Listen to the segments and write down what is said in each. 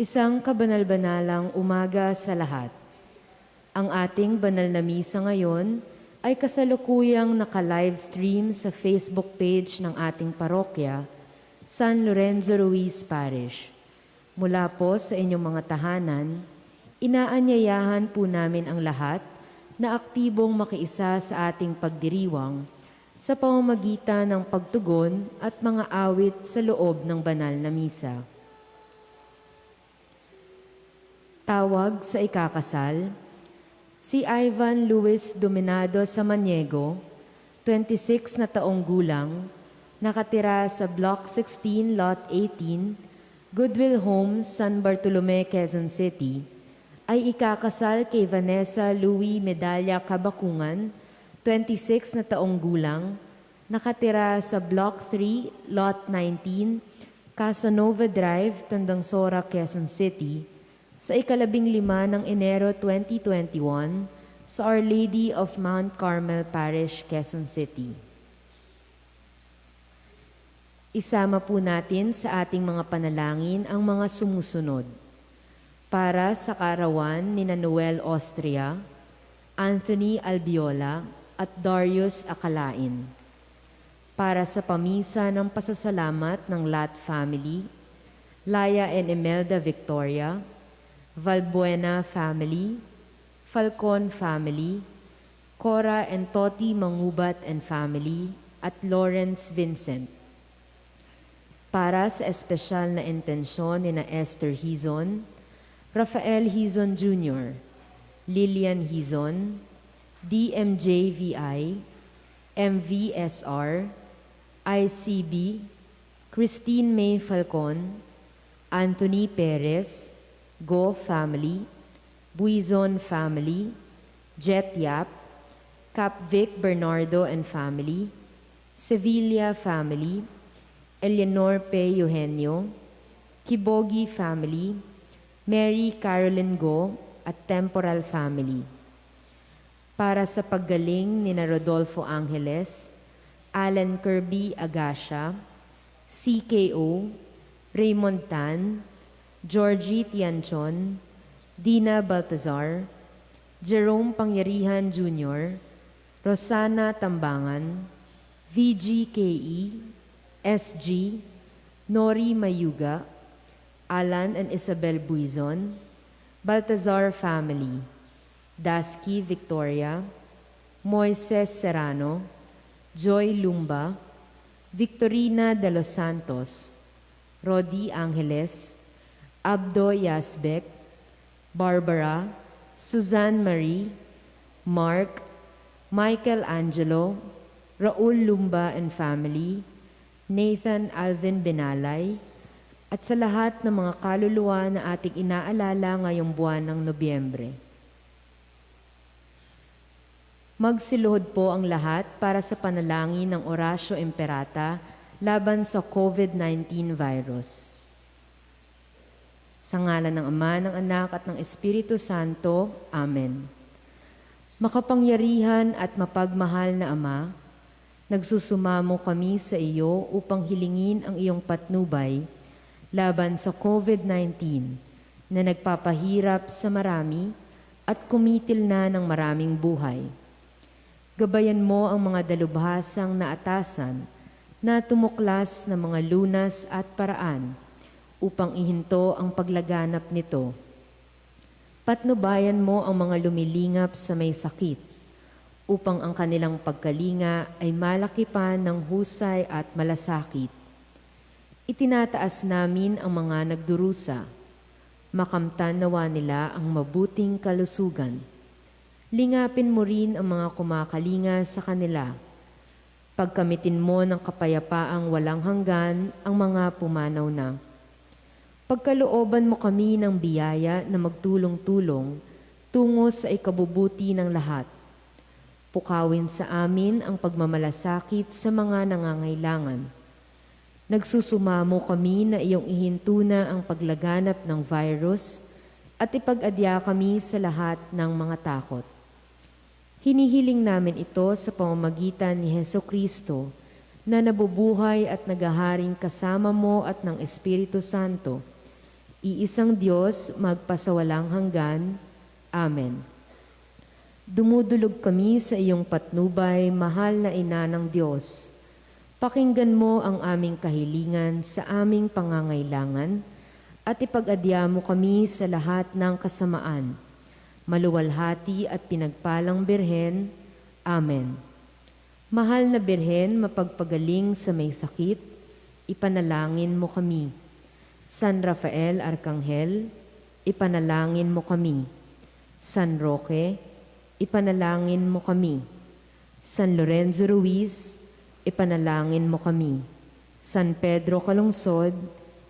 Isang kabanal-banalang umaga sa lahat. Ang ating banal na misa ngayon ay kasalukuyang naka-livestream sa Facebook page ng ating parokya, San Lorenzo Ruiz Parish. Mula po sa inyong mga tahanan, inaanyayahan po namin ang lahat na aktibong makiisa sa ating pagdiriwang sa pamamagitan ng pagtugon at mga awit sa loob ng banal na misa. Tawag sa ikakasal, si Ivan Luis Dominado Samaniego, 26 na taong gulang, nakatira sa Block 16, Lot 18, Goodwill Homes, San Bartolome, Quezon City, ay ikakasal kay Vanessa Louie Medalla Kabakungan, 26 na taong gulang, nakatira sa Block 3, Lot 19, Casanova Drive, Tandangsora, Quezon City, sa ika-15 ng Enero 2021 sa Our Lady of Mount Carmel Parish, Quezon City. Isama po natin sa ating mga panalangin ang mga sumusunod. Para sa kaarawan ni Noel Austria, Anthony Albiola at Darius Akalain. Para sa pamisa ng pasasalamat ng Lat family, Laya and Imelda Victoria, Valbuena family, Falcon family, Cora and Toti Mangubat and family, at Lawrence Vincent. Para sa espesyal na intensyon ni na Esther Hizon, Rafael Hizon Jr., Lilian Hizon, DMJVI, MVSR, ICB, Christine May Falcon, Anthony Perez, Go family, Buizon family, Jet Yap, Cap Vic Bernardo and family, Sevilla family, Eleanor P. Eugenio, Kibogi family, Mary Caroline Go at Temporal family. Para sa paggaling ni na Rodolfo Angeles, Alan Kirby Agasha, CKO, Raymond Tan, Georgie Tianchon, Dina Baltazar, Jerome Pangyarihan Jr., Rosana Tambangan, VGKE, SG, Nori Mayuga, Alan and Isabel Buizon, Baltazar family, Daski Victoria, Moises Serrano, Joy Lumba, Victorina de los Santos, Rodi Angeles, Abdo Yasbek, Barbara, Suzanne Marie, Mark, Michael Angelo, Raul Lumba and family, Nathan Alvin Benalay, at sa lahat ng mga kaluluwa na ating inaalala ngayong buwan ng Nobyembre. Magsiluhod po ang lahat para sa panalangin ng Oratio Imperata laban sa COVID-19 virus. Sa ngalan ng Ama, ng Anak at ng Espiritu Santo. Amen. Makapangyarihan at mapagmahal na Ama, nagsusumamo kami sa iyo upang hilingin ang iyong patnubay laban sa COVID-19 na nagpapahirap sa marami at kumitil na ng maraming buhay. Gabayan mo ang mga dalubhasang naatasan na tumuklas ng mga lunas at paraan upang ihinto ang paglaganap nito. Patnubayan mo ang mga lumilingap sa may sakit, upang ang kanilang pagkalinga ay malaki pa ng husay at malasakit. Itinataas namin ang mga nagdurusa, makamtan nawa nila ang mabuting kalusugan. Lingapin mo rin ang mga kumakalinga sa kanila. Pagkamitin mo ng kapayapaang walang hanggan ang mga pumanaw na. Pagkalooban mo kami ng biyaya na magtulong-tulong tungo sa ikabubuti ng lahat. Pukawin sa amin ang pagmamalasakit sa mga nangangailangan. Nagsusumamo kami na iyong ihintuna ang paglaganap ng virus at ipag-adya kami sa lahat ng mga takot. Hinihiling namin ito sa pamamagitan ni Hesukristo na nabubuhay at naghaharing kasama mo at ng Espiritu Santo, iisang Diyos, magpasawalang hanggan. Amen. Dumudulog kami sa iyong patnubay, mahal na ina ng Diyos. Pakinggan mo ang aming kahilingan sa aming pangangailangan at ipag-adya mo kami sa lahat ng kasamaan. Maluwalhati at pinagpalang Birhen. Amen. Mahal na Birhen, mapagpagaling sa may sakit, ipanalangin mo kami. San Rafael Arkanghel, ipanalangin mo kami. San Roque, ipanalangin mo kami. San Lorenzo Ruiz, ipanalangin mo kami. San Pedro Calungsod,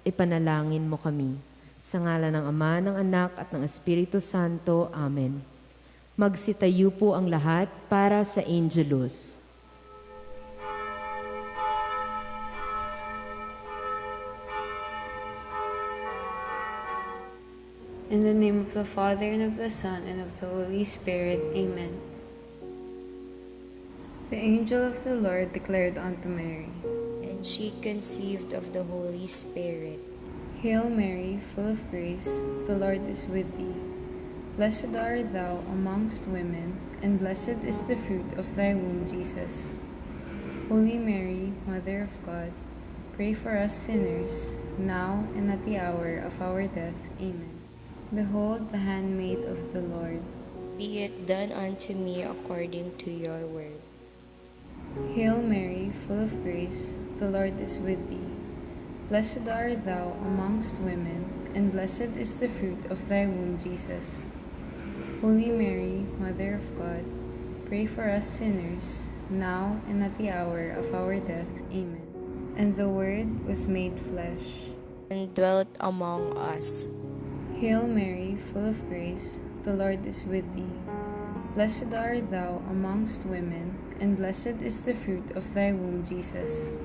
ipanalangin mo kami. Sa ngalan ng Ama, ng Anak, at ng Espiritu Santo. Amen. Magsitayo po ang lahat para sa Angelus. In the name of the Father, and of the Son, and of the Holy Spirit. Amen. The angel of the Lord declared unto Mary, and she conceived of the Holy Spirit. Hail Mary, full of grace, the Lord is with thee. Blessed art thou amongst women, and blessed is the fruit of thy womb, Jesus. Holy Mary, Mother of God, pray for us sinners, now and at the hour of our death. Amen. Behold the handmaid of the Lord. Be it done unto me according to your word. Hail Mary, full of grace, the Lord is with thee. Blessed art thou amongst women, and blessed is the fruit of thy womb, Jesus. Holy Mary, Mother of God, pray for us sinners, now and at the hour of our death. Amen. And the Word was made flesh, And dwelt among us. Hail Mary, full of grace, the Lord is with thee. Blessed art thou amongst women, and blessed is the fruit of thy womb, Jesus.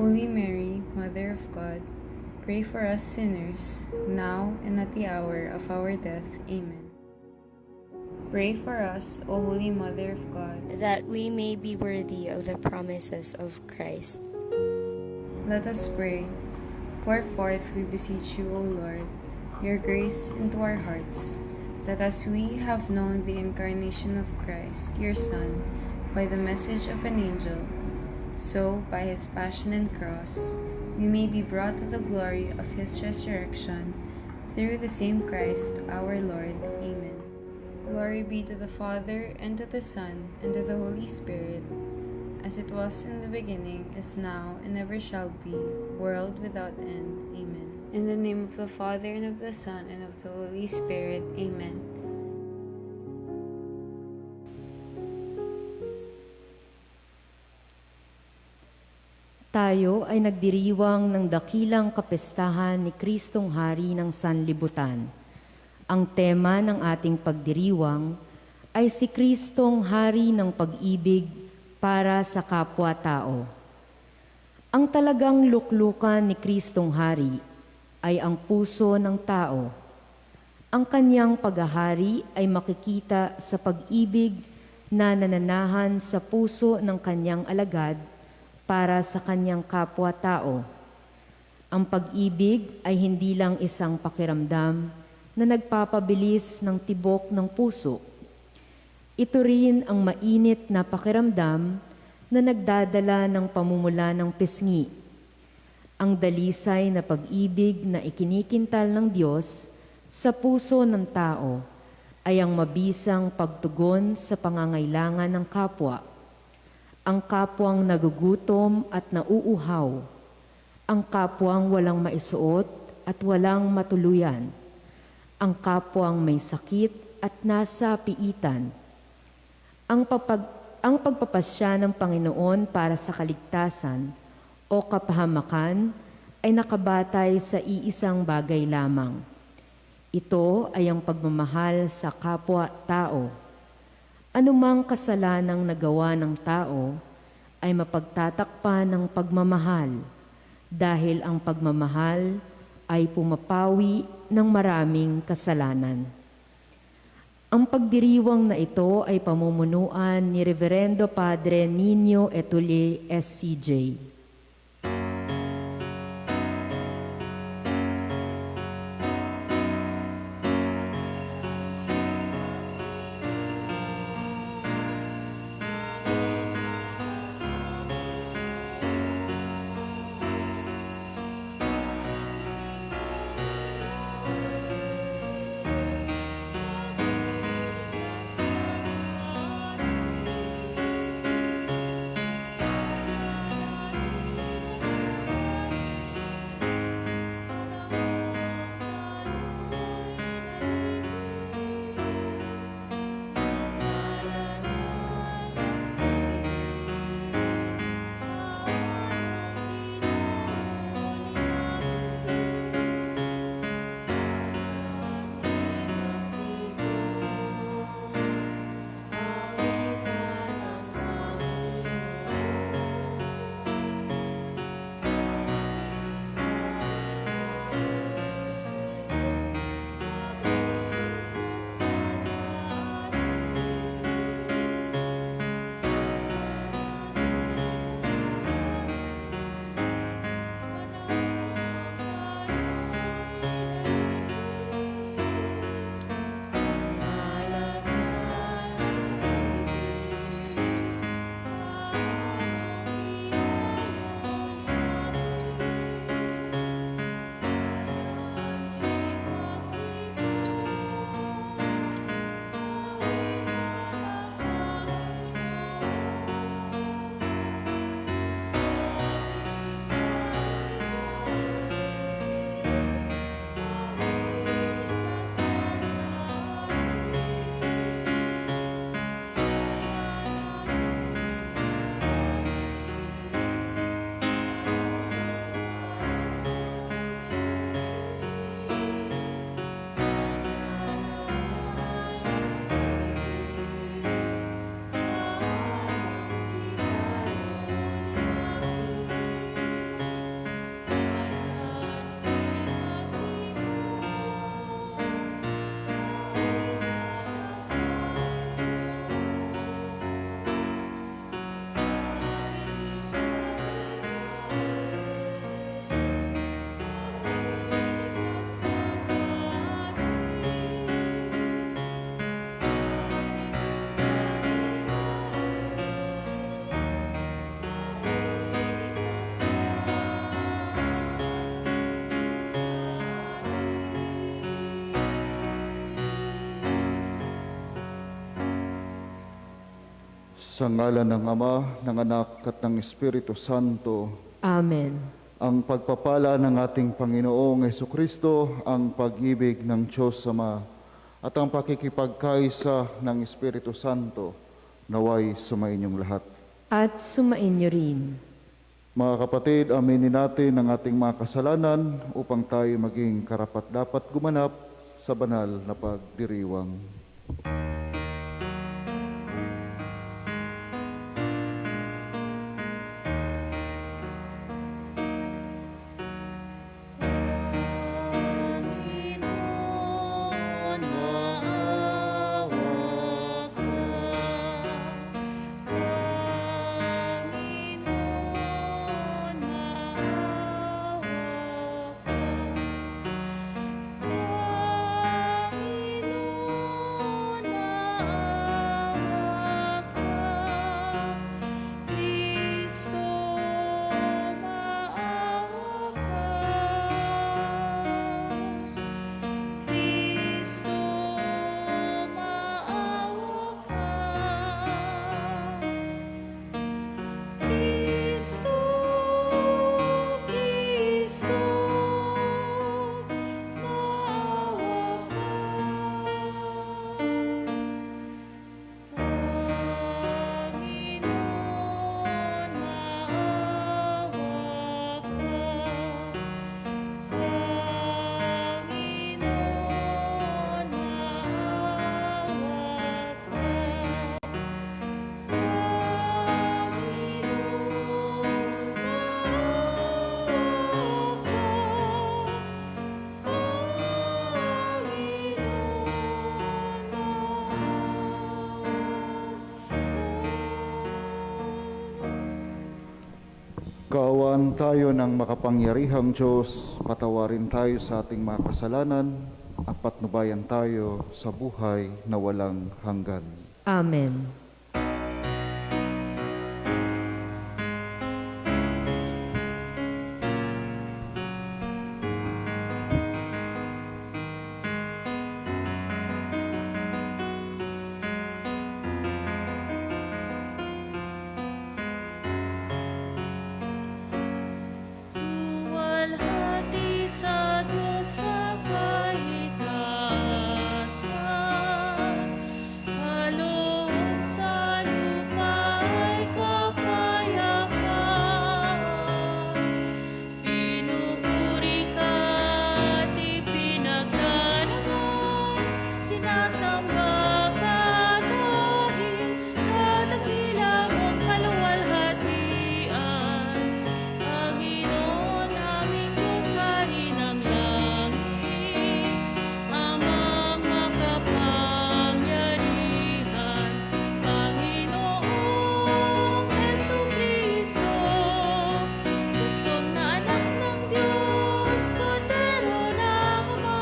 Holy Mary, Mother of God, pray for us sinners, now and at the hour of our death. Amen. Pray for us, O Holy Mother of God, That we may be worthy of the promises of Christ. Let us pray. Pour forth, we beseech you, O Lord, your grace into our hearts, that as we have known the incarnation of Christ, your Son, by the message of an angel, so by his passion and cross, we may be brought to the glory of his resurrection, through the same Christ our Lord. Amen. Glory be to the Father, and to the Son, and to the Holy Spirit, as it was in the beginning, is now, and ever shall be, world without end. Amen. In the name of the Father, and of the Son, and of the Holy Spirit. Amen. Tayo ay nagdiriwang ng dakilang kapestahan ni Kristong Hari ng Sanlibutan. Ang tema ng ating pagdiriwang ay si Kristong Hari ng Pag-ibig para sa kapwa-tao. Ang talagang luklukan ni Kristong Hari ay ang puso ng tao. Ang kanyang paghahari ay makikita sa pag-ibig na nananahan sa puso ng kanyang alagad para sa kanyang kapwa-tao. Ang pag-ibig ay hindi lang isang pakiramdam na nagpapabilis ng tibok ng puso. Ito rin ang mainit na pakiramdam na nagdadala ng pamumula ng pisngi. Ang dalisay na pag-ibig na ikinikintal ng Diyos sa puso ng tao ay ang mabisang pagtugon sa pangangailangan ng kapwa. Ang kapwang nagugutom at nauuhaw. Ang kapwang walang maisuot at walang matuluyan. Ang kapwang may sakit at nasa piitan. Ang pagpapasya ng Panginoon para sa kaligtasan o kapahamakan ay nakabatay sa iisang bagay lamang. Ito ay ang pagmamahal sa kapwa-tao. Anumang kasalanang nagawa ng tao ay mapagtatakpan ng pagmamahal dahil ang pagmamahal ay pumapawi ng maraming kasalanan. Ang pagdiriwang na ito ay pamumunuan ni Reverendo Padre Nino Etule, SCJ. Sa ngalan ng Ama, ng Anak at ng Espiritu Santo. Amen. Ang pagpapala ng ating Panginoong Hesukristo, ang pag-ibig ng Diyos Ama, at ang pakikipagkaisa ng Espiritu Santo, naway sumainyong lahat. At sumainyo rin. Mga kapatid, aminin natin ang ating mga kasalanan upang tayo maging karapat-dapat gumanap sa banal na pagdiriwang. Kaawaan tayo ng makapangyarihang Diyos, patawarin tayo sa ating mga kasalanan at patnubayan tayo sa buhay na walang hanggan. Amen. Luwalhati sa Diyos sa kaligtasan, kaloob sa lupa ay kapayapaan. Pinupuri ka at ipinagdaraman, sinasamba ka dahil sa dakila mong kaluwalhatian. Panginoon naming Diyos, Hari ng langit, Amang makapangyarihan, Panginoong Hesukristo, bugtong na anak ng Diyos, kordero ng Ama.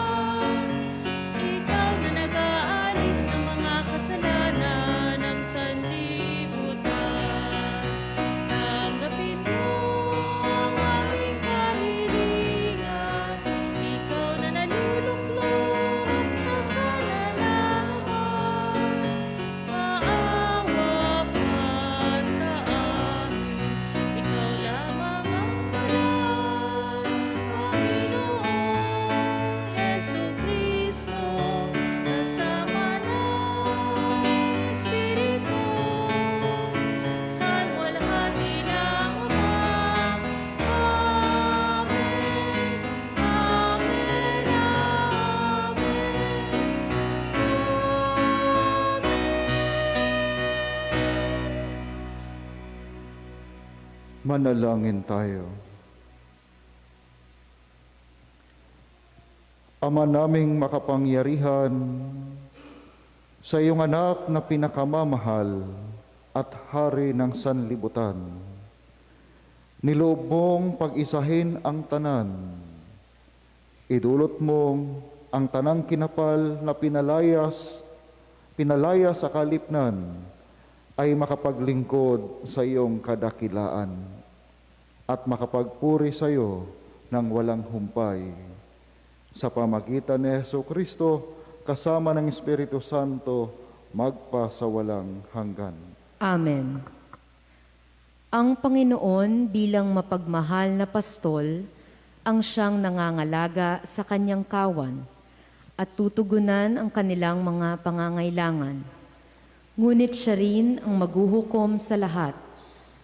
Ikaw na nag-aalis ng mga kasalanan ng sanlibutan. Tanggapin mo ang aming kahilingan. Ikaw na naluluklok sa kalalaman. Maawa ka sa amin. Ikaw lamang ang banal, Panginoong Hesukristo, kasama ng Espiritu, salwalhati ng Ama. Amen. Amen. Manalangin tayo. Ama naming makapangyarihan, sa iyong anak na pinakamamahal at hari ng sanlibutan, niloob mong pag-isahin ang tanan. Idulot mong ang tanang kinapal na pinalaya sa kalipnan ay makapaglingkod sa iyong kadakilaan at makapagpuri sa iyo ng walang humpay. Sa pamagitan ni Hesukristo, kasama ng Espiritu Santo, magpa sa walang hanggan. Amen. Ang Panginoon bilang mapagmahal na pastol, ang siyang nangangalaga sa kanyang kawan at tutugunan ang kanilang mga pangangailangan. Ngunit siya rin ang maghuhukom sa lahat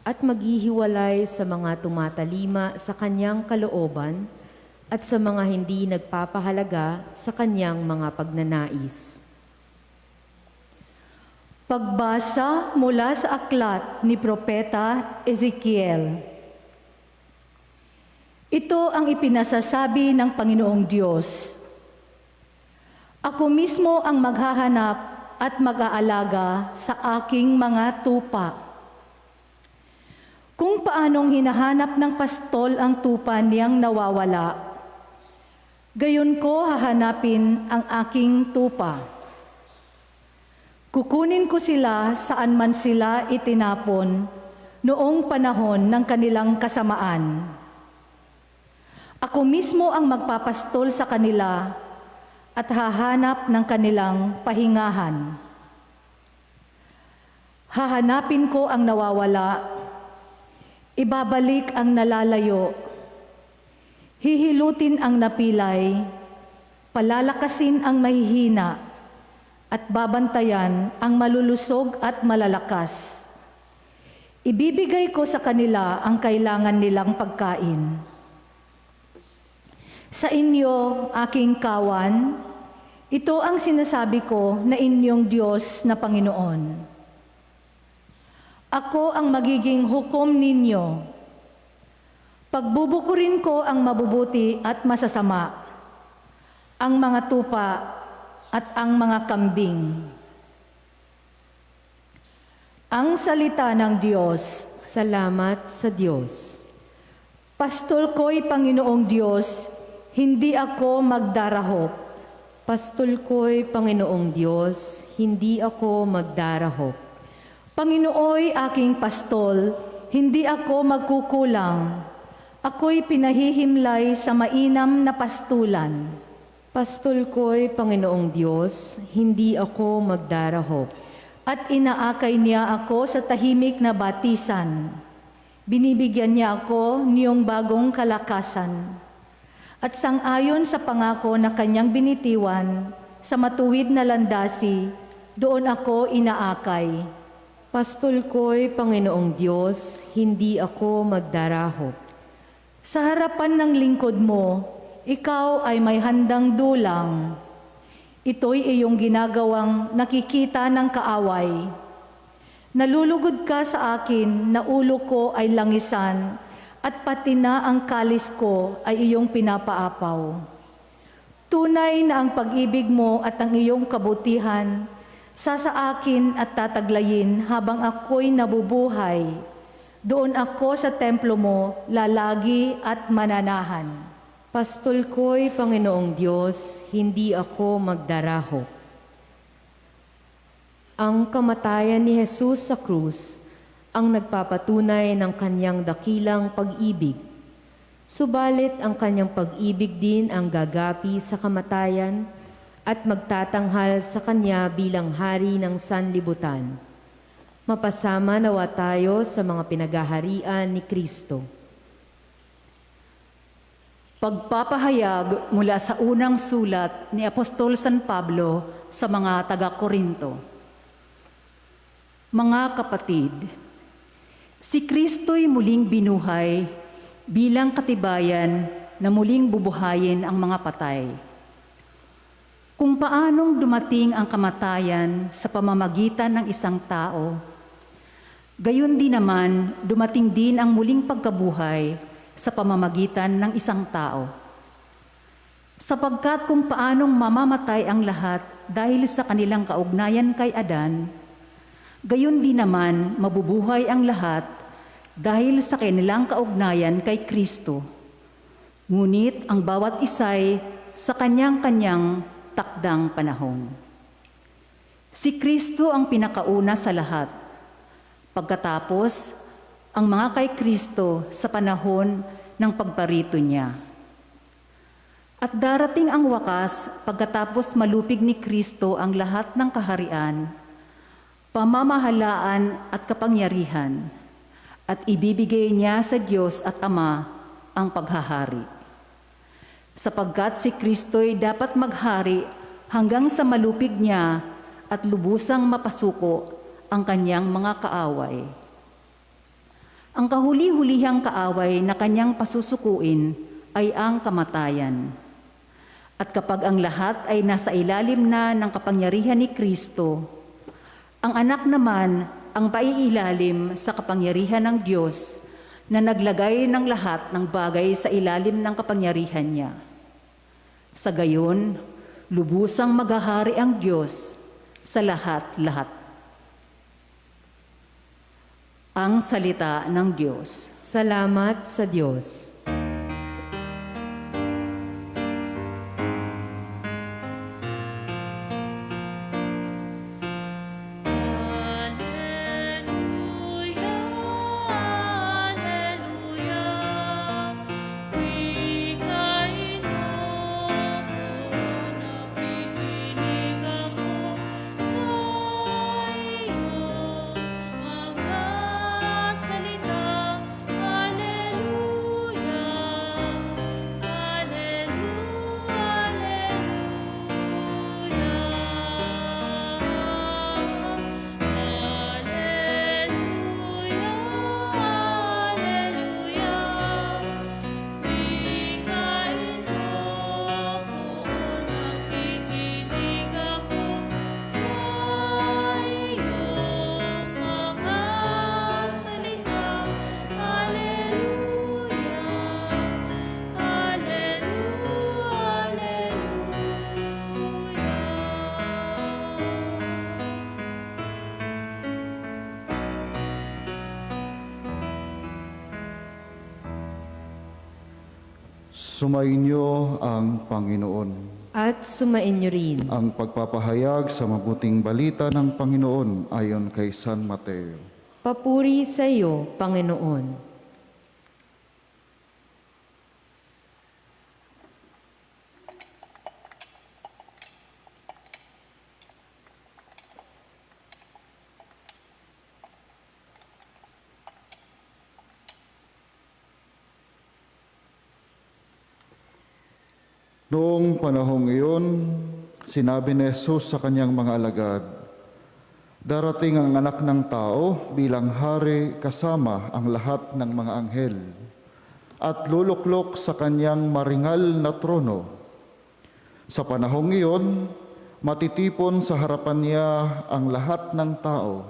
at maghihiwalay sa mga tumatalima sa kanyang kalooban at sa mga hindi nagpapahalaga sa kanyang mga pagnanais. Pagbasa mula sa aklat ni Propeta Ezekiel. Ito ang ipinasasabi ng Panginoong Diyos. Ako mismo ang maghahanap at mag-aalaga sa aking mga tupa. Kung paanong hinahanap ng pastol ang tupa niyang nawawala, gayon ko hahanapin ang aking tupa. Kukunin ko sila saan man sila itinapon noong panahon ng kanilang kasamaan. Ako mismo ang magpapastol sa kanila at hahanap ng kanilang pahingahan. Hahanapin ko ang nawawala, ibabalik ang nalalayo, hihilutin ang napilay, palalakasin ang mahihina, at babantayan ang malulusog at malalakas. Ibibigay ko sa kanila ang kailangan nilang pagkain. Sa inyo, aking kawan, ito ang sinasabi ko na inyong Diyos na Panginoon. Ako ang magiging hukom ninyo. Pagbubukurin ko ang mabubuti at masasama, ang mga tupa at ang mga kambing. Ang salita ng Diyos. Salamat sa Diyos. Pastol ko'y Panginoong Diyos, hindi ako magdarahop. Pastol ko'y Panginoong Diyos, hindi ako magdarahop. Panginooy aking pastol, hindi ako magkukulang. Ako'y pinahihimlay sa mainam na pastulan. Pastol ko'y Panginoong Diyos, hindi ako magdarahop. At inaakay niya ako sa tahimik na batisan. Binibigyan niya ako niyong bagong kalakasan. At sang-ayon sa pangako na kanyang binitiwan, sa matuwid na landasi, doon ako inaakay. Pastol ko'y Panginoong Diyos, hindi ako magdarahop. Sa harapan ng lingkod mo, ikaw ay may handang dulang. Ito'y iyong ginagawang nakikita ng kaaway. Nalulugod ka sa akin na ulo ko ay langisan at pati na ang kalis ko ay iyong pinapaapaw. Tunay na ang pag-ibig mo at ang iyong kabutihan sa akin at tataglayin habang ako'y nabubuhay. Doon ako sa templo mo lalagi at mananahan. Pastol ko'y Panginoong Diyos, hindi ako magdarahop. Ang kamatayan ni Jesus sa krus ang nagpapatunay ng kanyang dakilang pag-ibig. Subalit ang kanyang pag-ibig din ang gagapi sa kamatayan at magtatanghal sa kanya bilang hari ng sanlibutan. Mapasama nawa tayo sa mga pinaghaharian ni Kristo. Pagpapahayag mula sa unang sulat ni Apostol San Pablo sa mga taga-Korinto. Mga kapatid, si Kristo'y muling binuhay bilang katibayan na muling bubuhayin ang mga patay. Kung paanong dumating ang kamatayan sa pamamagitan ng isang tao, gayon din naman dumating din ang muling pagkabuhay sa pamamagitan ng isang tao. Sapagkat kung paanong mamamatay ang lahat dahil sa kanilang kaugnayan kay Adan, gayon din naman mabubuhay ang lahat dahil sa kanilang kaugnayan kay Kristo. Ngunit ang bawat isa'y sa kanyang-kanyang takdang panahon. Si Kristo ang pinakauna sa lahat. Pagkatapos, ang mga kay Kristo sa panahon ng pagparito niya. At darating ang wakas pagkatapos malupig ni Kristo ang lahat ng kaharian, pamamahalaan at kapangyarihan, at ibibigay niya sa Diyos at Ama ang paghahari. Sapagkat si Kristo'y dapat maghari hanggang sa malupig niya at lubusang mapasuko ang kanyang mga kaaway. Ang kahuli-hulihang kaaway na kanyang pasusukuin ay ang kamatayan. At kapag ang lahat ay nasa ilalim na ng kapangyarihan ni Kristo, ang anak naman ang paiilalim sa kapangyarihan ng Diyos na naglagay ng lahat ng bagay sa ilalim ng kapangyarihan niya. Sa gayon, lubusang maghahari ang Diyos sa lahat-lahat. Ang salita ng Diyos. Salamat sa Diyos. Alleluia, alleluia. Wikain mo ko, nakikinig ako sa iyong mga salita. Alleluia, alleluia, Sumainyo ang Panginoon. At sumainyo rin. Ang pagpapahayag sa mabuting balita ng Panginoon ayon kay San Mateo. Papuri sa iyo, Panginoon. Noong panahong iyon, sinabi ni Jesus sa kanyang mga alagad, "Darating ang anak ng tao bilang hari kasama ang lahat ng mga anghel, at luluklok sa kanyang maringal na trono. Sa panahong iyon, matitipon sa harapan niya ang lahat ng tao.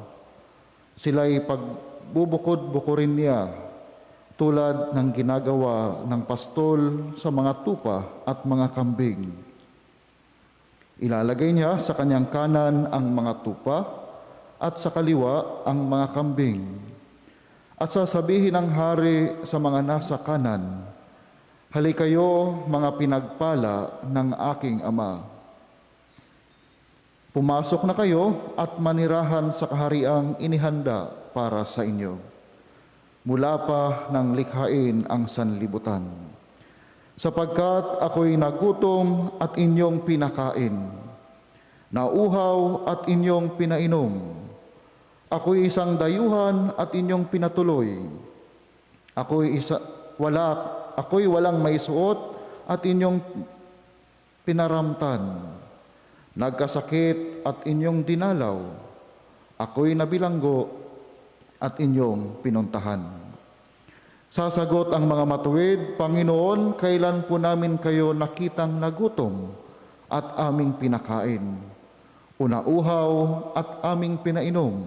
Sila'y pagbubukod-bukurin niya, tulad ng ginagawa ng pastol sa mga tupa at mga kambing. Ilalagay niya sa kanyang kanan ang mga tupa at sa kaliwa ang mga kambing. At sasabihin ng hari sa mga nasa kanan, 'Halikayo, mga pinagpala ng aking Ama. Pumasok na kayo at manirahan sa kahariang inihanda para sa inyo, mula pa nang likhain ang sanlibutan. Sapagkat ako'y nagutom at inyong pinakain, nauhaw at inyong pinainom. Ako'y isang dayuhan at inyong pinatuloy. Ako'y walang maisuot at inyong pinaramtan. Nagkasakit at inyong dinalaw. Ako'y nabilanggo at inyong pinuntahan. Sasagot ang mga matuwid, Panginoon, kailan po namin kayo nakitang nagutom at aming pinakain, unauhaw at aming pinainom?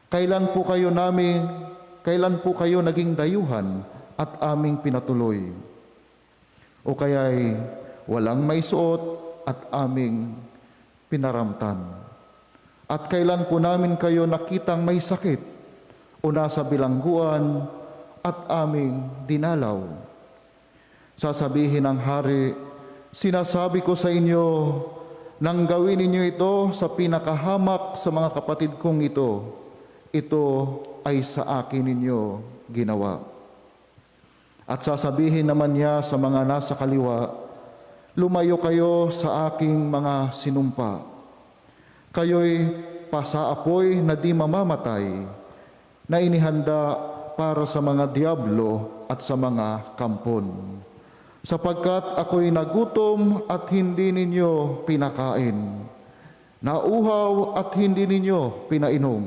Kailan po kayo naging dayuhan at aming pinatuloy? O kaya'y walang maisuot at aming pinaramtan? At kailan po namin kayo nakitang may sakit o nasa bilangguan at aming dinalaw? Sasabihin ng hari, "Sinasabi ko sa inyo, nang gawin ninyo ito sa pinakahamak sa mga kapatid kong ito ay sa akin ninyo ginawa." At sasabihin naman niya sa mga nasa kaliwa, "Lumayo kayo sa aking mga sinumpa. Kayo'y pasaapoy na di mamamatay, na inihanda para sa mga diablo at sa mga kampon. Sapagkat ako'y nagutom at hindi ninyo pinakain, nauhaw at hindi ninyo pinainom.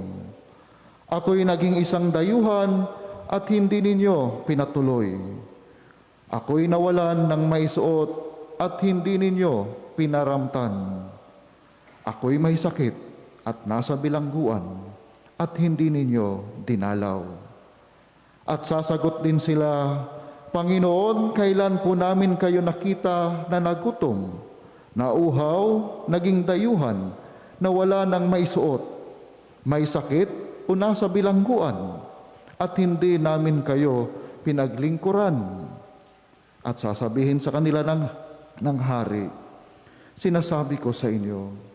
Ako'y naging isang dayuhan at hindi ninyo pinatuloy. Ako'y nawalan ng maisuot at hindi ninyo pinaramtan. Ako'y may sakit at nasa bilangguan at hindi ninyo dinalaw. At sasagot din sila, Panginoon, kailan po namin kayo nakita na nagutom, nauhaw, naging dayuhan, na wala ng maisuot, may sakit o nasa bilangguan, at hindi namin kayo pinaglingkuran? At sasabihin sa kanila ng hari, sinasabi ko sa inyo,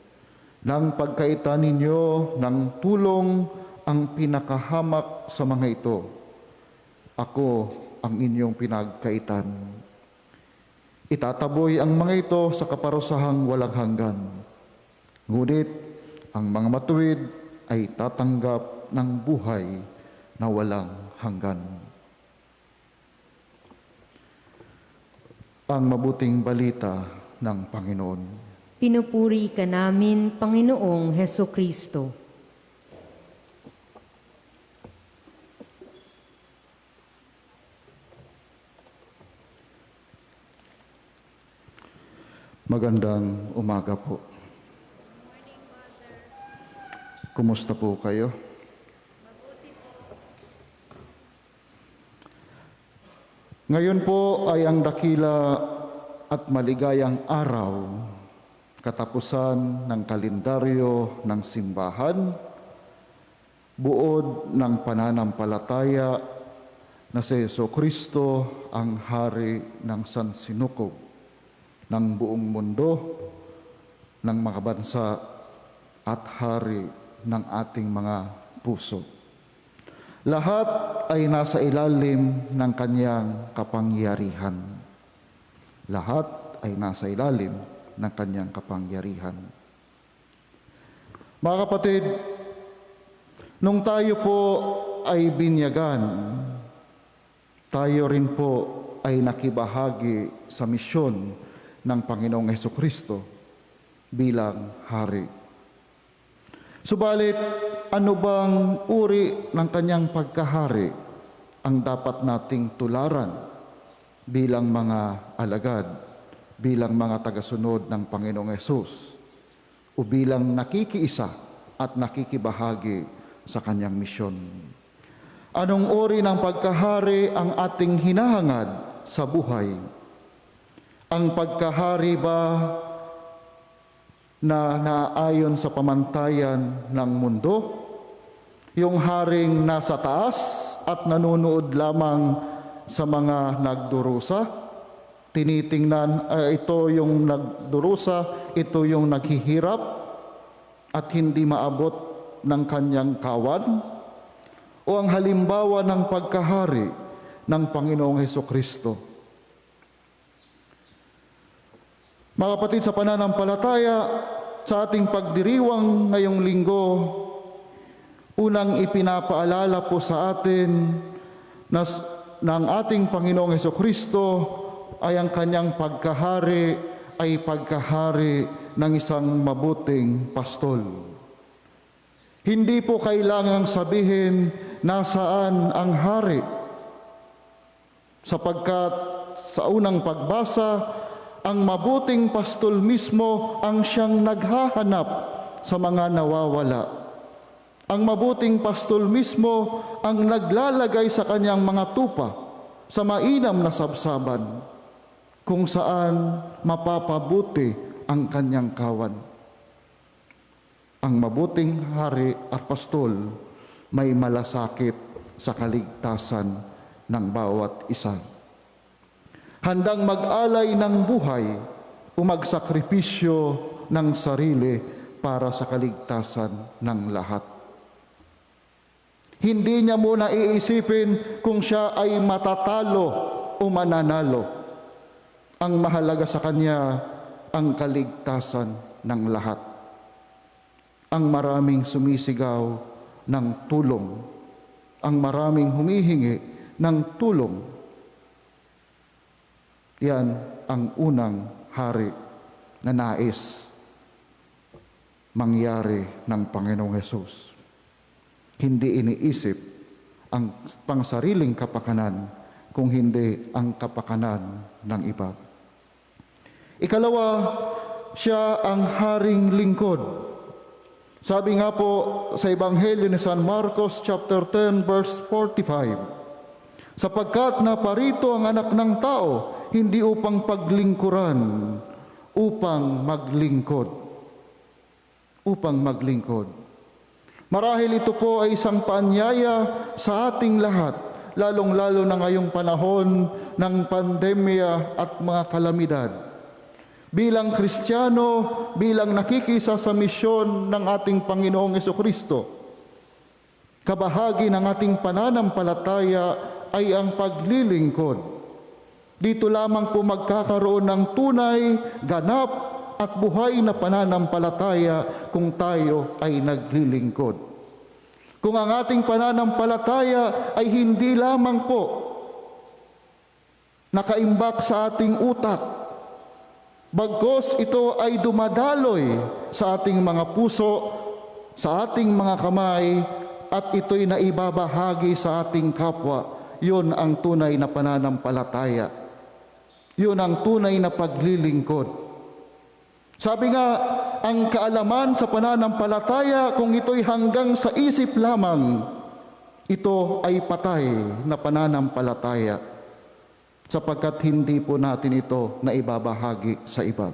nang pagkaitan ninyo ng tulong ang pinakahamak sa mga ito, ako ang inyong pinagkaitan. Itataboy ang mga ito sa kaparusahang walang hanggan. Ngunit ang mga matuwid ay tatanggap ng buhay na walang hanggan. Ang mabuting balita ng Panginoon. Pinupuri ka namin, Panginoong Hesukristo. Magandang umaga po. Kumusta po kayo? Ngayon po ay ang dakila at maligayang araw, katapusan ng kalendaryo ng simbahan, buod ng pananampalataya na si Jesucristo ang hari ng sansinukob ng buong mundo, ng mga bansa at hari ng ating mga puso. Lahat ay nasa ilalim ng kanyang kapangyarihan. Lahat ay nasa ilalim ng kanyang kapangyarihan. Mga kapatid, nung tayo po ay binyagan, tayo rin po ay nakibahagi sa misyon ng Panginoong Hesukristo bilang hari. Subalit, ano bang uri ng kanyang pagkahari ang dapat nating tularan bilang mga alagad, bilang mga tagasunod ng Panginoong Hesus, o bilang nakikiisa at nakikibahagi sa kanyang misyon? Anong uri ng pagkahari ang ating hinahangad sa buhay? Ang pagkahari ba na naayon sa pamantayan ng mundo? Yung haring nasa taas at nanunood lamang sa mga nagdurusa? Tinitingnan, ito yung nagdurusa, ito yung naghihirap at hindi maabot ng kanyang kawan? O ang halimbawa ng pagkahari ng Panginoong Hesukristo? Mga kapatid, sa pananampalataya, sa ating pagdiriwang ngayong linggo, unang ipinapaalala po sa atin na ng ating Panginoong Hesukristo ay ang kanyang pagkahari ay pagkahari ng isang mabuting pastol. Hindi po kailangang sabihin nasaan ang hari, sapagkat sa unang pagbasa, ang mabuting pastol mismo ang siyang naghahanap sa mga nawawala. Ang mabuting pastol mismo ang naglalagay sa kanyang mga tupa sa mainam na sabsaban, kung saan mapapabuti ang kanyang kawan. Ang mabuting hari at pastol may malasakit sa kaligtasan ng bawat isa. Handang mag-alay ng buhay o magsakripisyo ng sarili para sa kaligtasan ng lahat. Hindi niya muna iisipin kung siya ay matatalo o mananalo. Ang mahalaga sa kanya ang kaligtasan ng lahat. ang maraming sumisigaw ng tulong, ang maraming humihingi ng tulong. Yan ang unang hari na nais mangyari ng Panginoong Hesus. Hindi iniisip ang pangsariling kapakanan, kung hindi ang kapakanan ng iba. Ikalawa, siya ang haring lingkod. Sabi nga po sa Ebanghelyo ni San Marcos chapter 10 verse 45, sapagkat naparito ang anak ng tao, hindi upang paglingkuran, upang maglingkod. Upang maglingkod. Marahil ito po ay isang paanyaya sa ating lahat, lalong-lalo na ngayong panahon ng pandemya at mga kalamidad. Bilang Kristiyano, bilang nakikisa sa misyon ng ating Panginoong Jesucristo, kabahagi ng ating pananampalataya ay ang paglilingkod. Dito lamang po magkakaroon ng tunay, ganap at buhay na pananampalataya kung tayo ay naglilingkod. Kung ang ating pananampalataya ay hindi lamang po nakaimbak sa ating utak, bagkus ito ay dumadaloy sa ating mga puso, sa ating mga kamay, at ito'y naibabahagi sa ating kapwa, yun ang tunay na pananampalataya. Yun ang tunay na paglilingkod. Sabi nga, ang kaalaman sa pananampalataya, kung ito'y hanggang sa isip lamang, ito ay patay na pananampalataya, sapagkat hindi po natin ito na ibabahagi sa iba.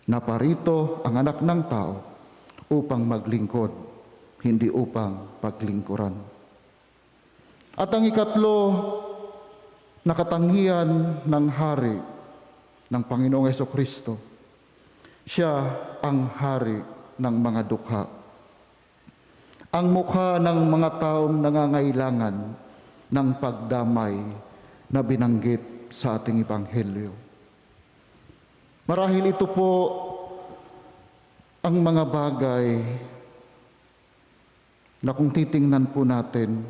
Naparito ang anak ng tao upang maglingkod, hindi upang paglingkuran. At ang ikatlo, nakatangian ng hari ng Panginoong Jesucristo. Siya ang hari ng mga dukha. Ang mukha ng mga taong nangangailangan ng pagdamay na binanggit sa ating Ebanghelyo. Marahil ito po ang mga bagay na kung titingnan po natin,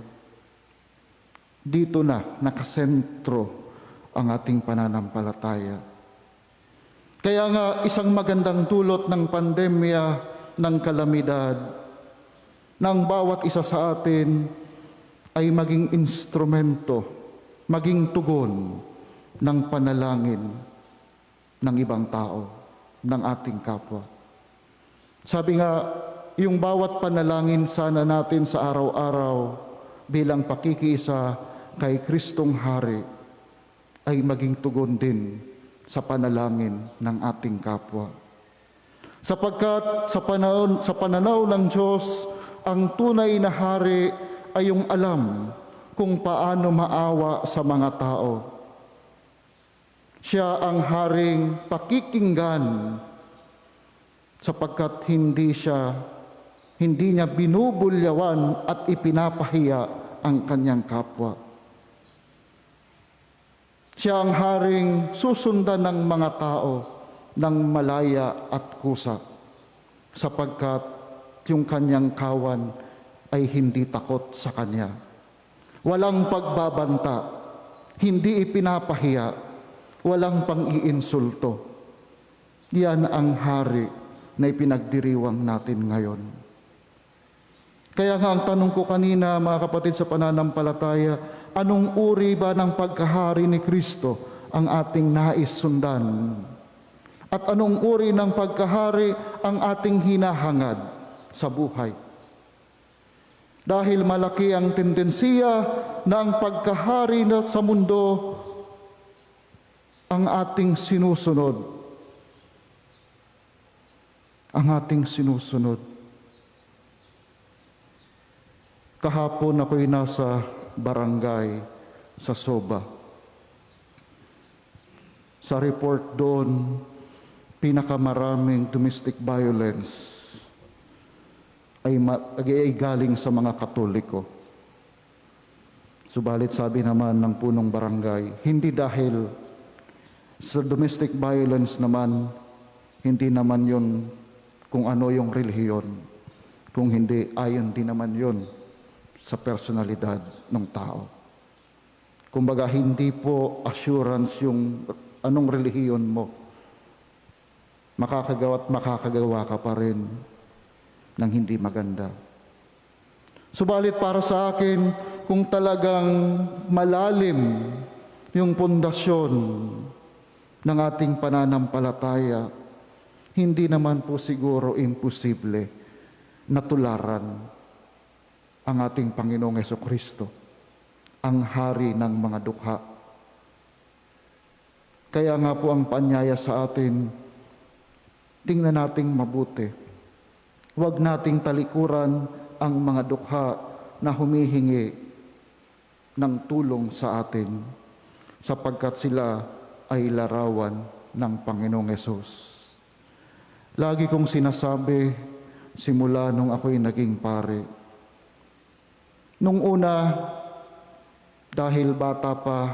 dito na nakasentro ang ating pananampalataya. Kaya nga isang magandang dulot ng pandemya, ng kalamidad, ng bawat isa sa atin ay maging instrumento, maging tugon ng panalangin ng ibang tao, ng ating kapwa. Sabi nga, yung bawat panalangin sana natin sa araw-araw bilang pakikiisa kay Kristong Hari ay maging tugon din sa panalangin ng ating kapwa. Sapagkat sa pananaw ng Diyos, ang tunay na hari ay yung alam kung paano maawa sa mga tao. Siya ang haring pakikinggan, sapagkat hindi niya binubulyawan at ipinapahiya ang kanyang kapwa. Siya ang haring susundan ng mga tao ng malaya at kusa, sapagkat yung kanyang kawan ay hindi takot sa kanya. Walang pagbabanta, hindi ipinapahiya, walang pang-iinsulto. Yan ang hari na ipinagdiriwang natin ngayon. Kaya nga ang tanong ko kanina, mga kapatid sa pananampalataya, anong uri ba ng pagkahari ni Kristo ang ating nais sundan? At anong uri ng pagkahari ang ating hinahangad sa buhay? Dahil malaki ang tendensiya na ang pagkahari sa mundo ang ating sinusunod. Ang ating sinusunod. Kahapon ako'y nasa barangay sa Soba. Sa report doon, pinakamaraming domestic violence ay galing sa mga Katoliko. Subalit sabi naman ng punong barangay, hindi dahil sa domestic violence naman, hindi naman yun kung ano yung relihiyon, kung hindi ayon din naman yun sa personalidad ng tao. Kumbaga, hindi po assurance yung anong relihiyon mo. Makakagawa at makakagawa ka pa rin ng hindi maganda. Subalit para sa akin, kung talagang malalim yung pundasyon ng ating pananampalataya, hindi naman po siguro imposible na tularan ang ating Panginoong Hesukristo, ang hari ng mga dukha. Kaya nga po ang paanyaya sa atin, tingnan nating mabuti. Huwag nating talikuran ang mga dukha na humihingi ng tulong sa atin sapagkat sila ay larawan ng Panginoong Hesus. Lagi kong sinasabi simula nung ako'y naging pare. Nung una, dahil bata pa,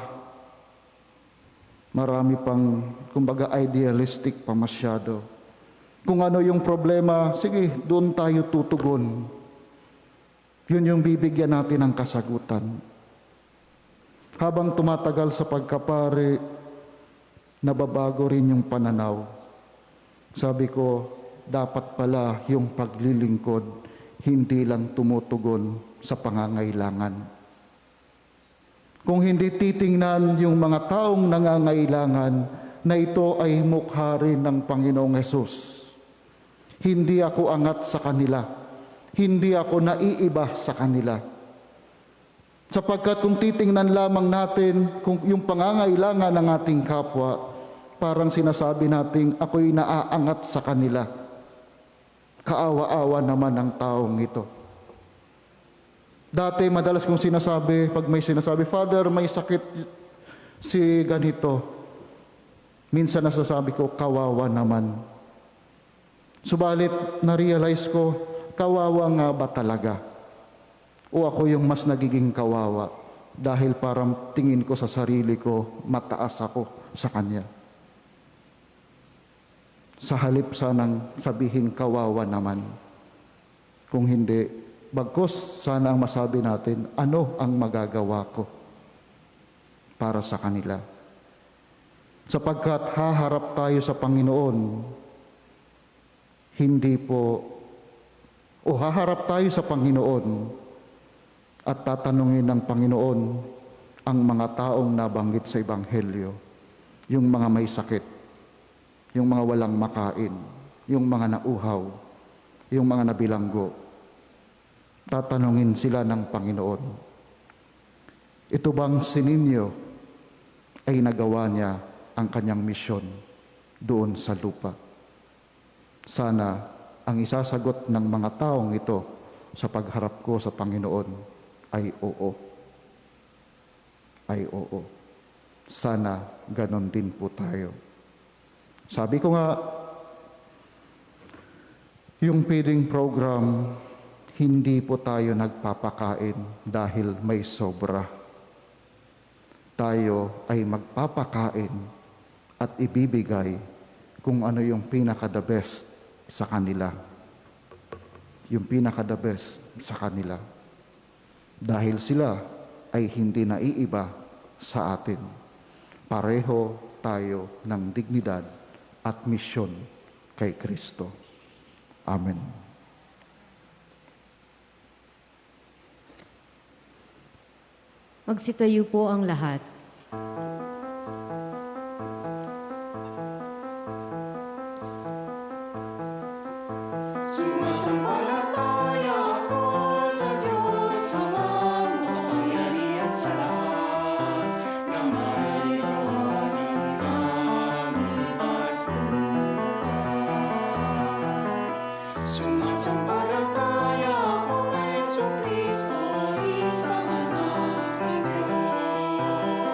marami pang, kumbaga, idealistic pa masyado. Kung ano yung problema, sige, doon tayo tutugon. Yun yung bibigyan natin ng kasagutan. Habang tumatagal sa pagkapare, nababago rin yung pananaw. Sabi ko, dapat pala yung paglilingkod, hindi lang tumutugon sa pangangailangan. Kung hindi titingnan yung mga taong nangangailangan na ito ay mukha rin ng Panginoong Hesus. Hindi ako angat sa kanila. Hindi ako naiiba sa kanila. Sapagkat kung titingnan lamang natin kung yung pangangailangan ng ating kapwa, parang sinasabi natin, ako'y naaangat sa kanila. Kaawa-awa naman ang taong ito. Dati madalas kong sinasabi, pag may sinasabi, Father, may sakit si ganito. Minsan nasasabi ko, kawawa naman. Subalit, na-realize ko, kawawa nga ba talaga? O ako yung mas nagiging kawawa dahil parang tingin ko sa sarili ko, mataas ako sa kanya. Sa halip sanang sabihin kawawa naman. Kung hindi, bagkus sana ang masabi natin, ano ang magagawa ko para sa kanila? Sapagkat haharap tayo sa Panginoon, hindi po, o haharap tayo sa Panginoon at tatanungin ng Panginoon ang mga taong nabanggit sa Ebanghelyo, yung mga may sakit, yung mga walang makain, yung mga nauhaw, yung mga nabilanggo. Tatanungin sila ng Panginoon, ito bang si ninyo ay nagawa niya ang kanyang misyon doon sa lupa? Sana ang isasagot ng mga taong ito sa pagharap ko sa Panginoon ay oo. Ay oo. Sana ganon din po tayo. Sabi ko nga, yung feeding program, hindi po tayo nagpapakain dahil may sobra. Tayo ay magpapakain at ibibigay kung ano yung pinaka-the best sa kanila. Yung pinaka-the best sa kanila. Dahil sila ay hindi naiiba sa atin. Pareho tayo ng dignidad at misyon kay Kristo. Amen. Magsitayo po ang lahat. Sumasampalataya ako sa Diyos Amang makapangyarihan sa lahat na may gawa ng langit at lupa. Sumasampalataya ako kay Jesucristo, isang anak ng Diyos.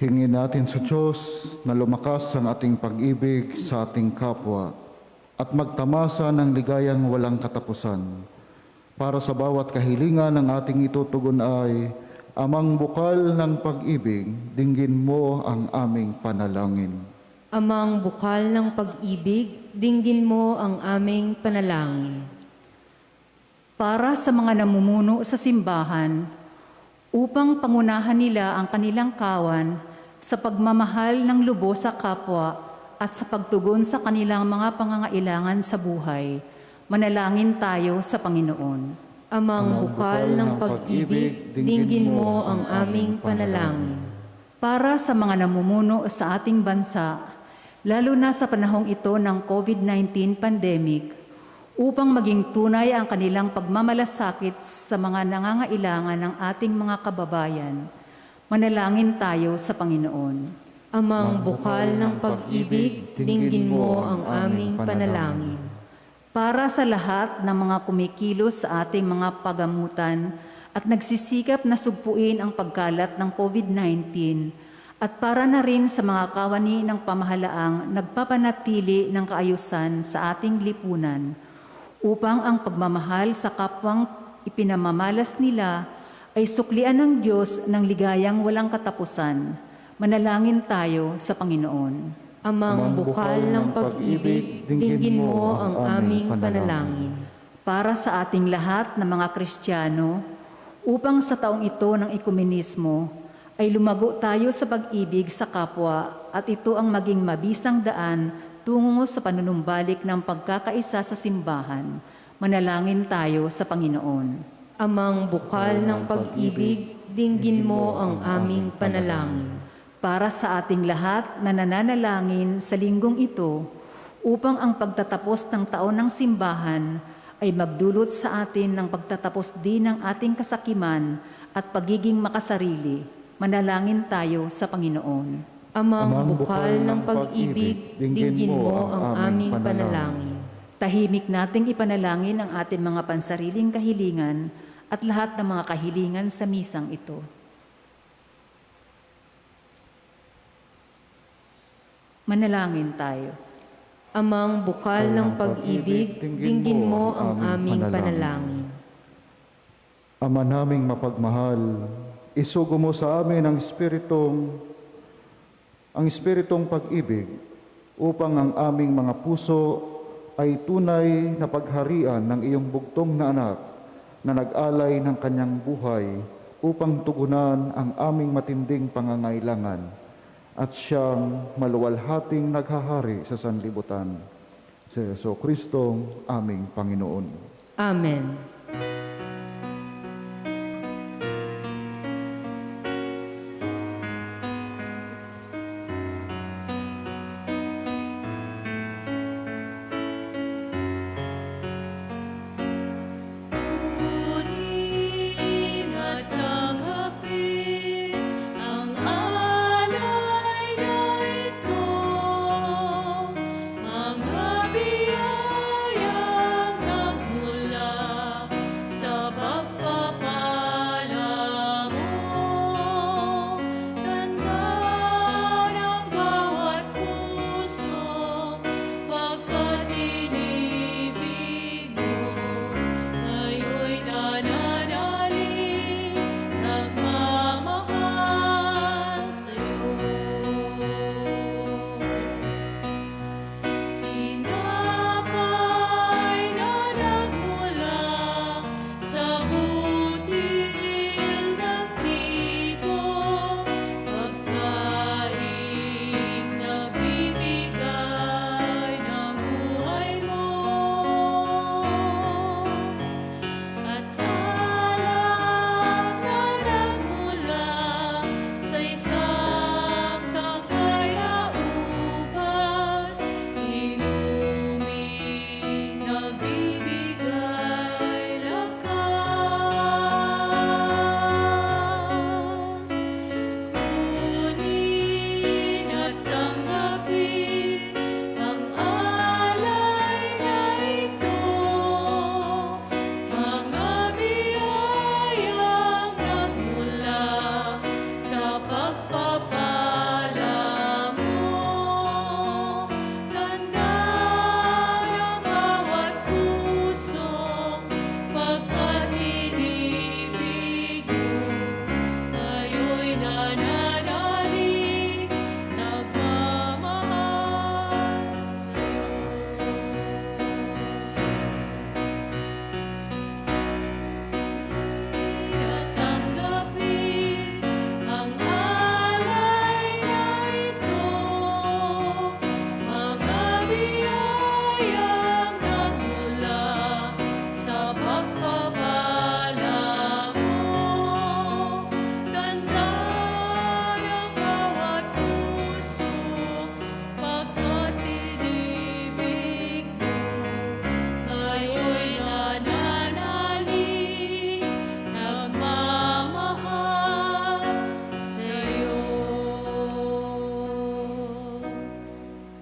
Hingin natin sa Diyos na lumakas ang ating pag-ibig sa ating kapwa at magtamasa ng ligayang walang katapusan. Para sa bawat kahilingan ng ating itutugon ay, Amang bukal ng pag-ibig, dinggin mo ang aming panalangin. Amang bukal ng pag-ibig, dinggin mo ang aming panalangin. Para sa mga namumuno sa simbahan, upang pangunahan nila ang kanilang kawan sa pagmamahal ng lubos sa kapwa at sa pagtugon sa kanilang mga pangangailangan sa buhay, manalangin tayo sa Panginoon. Amang bukal ng pag-ibig, dinggin mo ang aming panalangin. Para sa mga namumuno sa ating bansa, lalo na sa panahong ito ng COVID-19 pandemic, upang maging tunay ang kanilang pagmamalasakit sa mga nangangailangan ng ating mga kababayan, manalangin tayo sa Panginoon. Amang bukal ng pag-ibig, dinggin mo ang aming panalangin. Para sa lahat ng mga kumikilos sa ating mga pagamutan at nagsisikap na sugpuin ang pagkalat ng COVID-19 at para na rin sa mga kawani ng pamahalaang nagpapanatili ng kaayusan sa ating lipunan upang ang pagmamahal sa kapwang ipinamamalas nila ay suklian ng Diyos ng ligayang walang katapusan. Manalangin tayo sa Panginoon. Amang bukal ng pag-ibig, dinggin mo ang aming panalangin. Para sa ating lahat na mga Kristiyano, upang sa taong ito ng ekumenismo ay lumago tayo sa pag-ibig sa kapwa at ito ang maging mabisang daan tungo sa panunumbalik ng pagkakaisa sa simbahan. Manalangin tayo sa Panginoon. Amang bukal ng pag-ibig, dinggin mo ang aming panalangin. Para sa ating lahat na nananalangin sa linggong ito, upang ang pagtatapos ng taon ng simbahan ay magdulot sa atin ng pagtatapos din ng ating kasakiman at pagiging makasarili, manalangin tayo sa Panginoon. Amang bukal ng pag-ibig, dinggin mo ang aming panalangin. Tahimik nating ipanalangin ang ating mga pansariling kahilingan at lahat ng mga kahilingan sa misang ito. Manalangin tayo. Amang bukal ng pag-ibig, dinggin mo ang aming panalangin. Ama naming mapagmahal, isugo mo sa amin ang espiritong pag-ibig upang ang aming mga puso ay tunay na pagharian ng iyong bugtong na anak na nag-alay ng kanyang buhay upang tugunan ang aming matinding pangangailangan at siyang maluwalhating naghahari sa sanlibutan. Si Jesucristo, aming Panginoon. Amen. Punin at tanggapin ang alay na ito, mga biyayang nagmula sa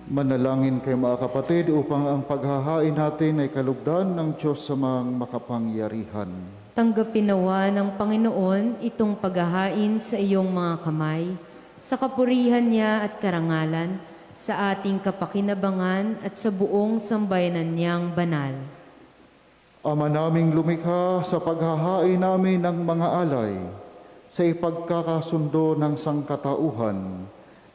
Manalangin kayo mga kapatid upang ang paghahain natin ay kalugdan ng Diyos sa mga makapangyarihan. Tanggapin nawa ng Panginoon itong paghahain sa iyong mga kamay, sa kapurihan niya at karangalan, sa ating kapakinabangan at sa buong sambayanan niyang banal. Ama naming lumikha, sa paghahain namin ng mga alay, sa ipagkakasundo ng sangkatauhan,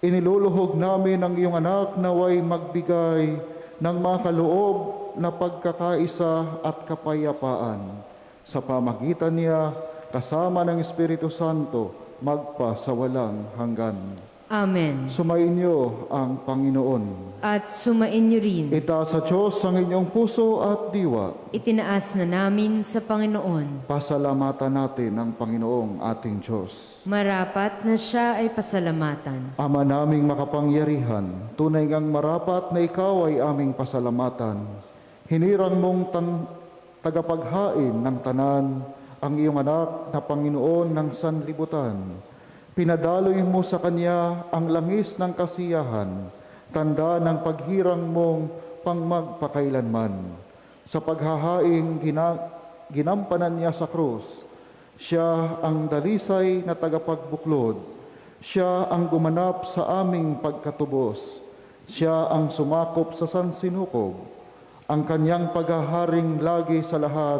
iniluluhog namin ang iyong anak naway magbigay ng makaloob na pagkakaisa at kapayapaan. Sa pamagitan niya, kasama ng Espiritu Santo, magpa sa walang hanggan. Amen. Sumainyo ang Panginoon. At sumainyo rin. Itaas sa Diyos ang inyong puso at diwa. Itinaas na namin sa Panginoon. Pasalamatan natin ang Panginoong ating Diyos. Marapat na siya ay pasalamatan. Ama naming makapangyarihan, tunay ngang marapat na ikaw ay aming pasalamatan. Hinirang mong tagapaghain ng tanan ang iyong anak na Panginoon ng sanlibutan. Pinadaloy mo sa Kanya ang langis ng kasiyahan, tanda ng paghirang mong pangmagpakailanman. Sa paghahaing ginampanan niya sa krus, siya ang dalisay na tagapagbuklod, siya ang gumanap sa aming pagkatubos, siya ang sumakop sa sansinukob. Ang kanyang paghaharing lagi sa lahat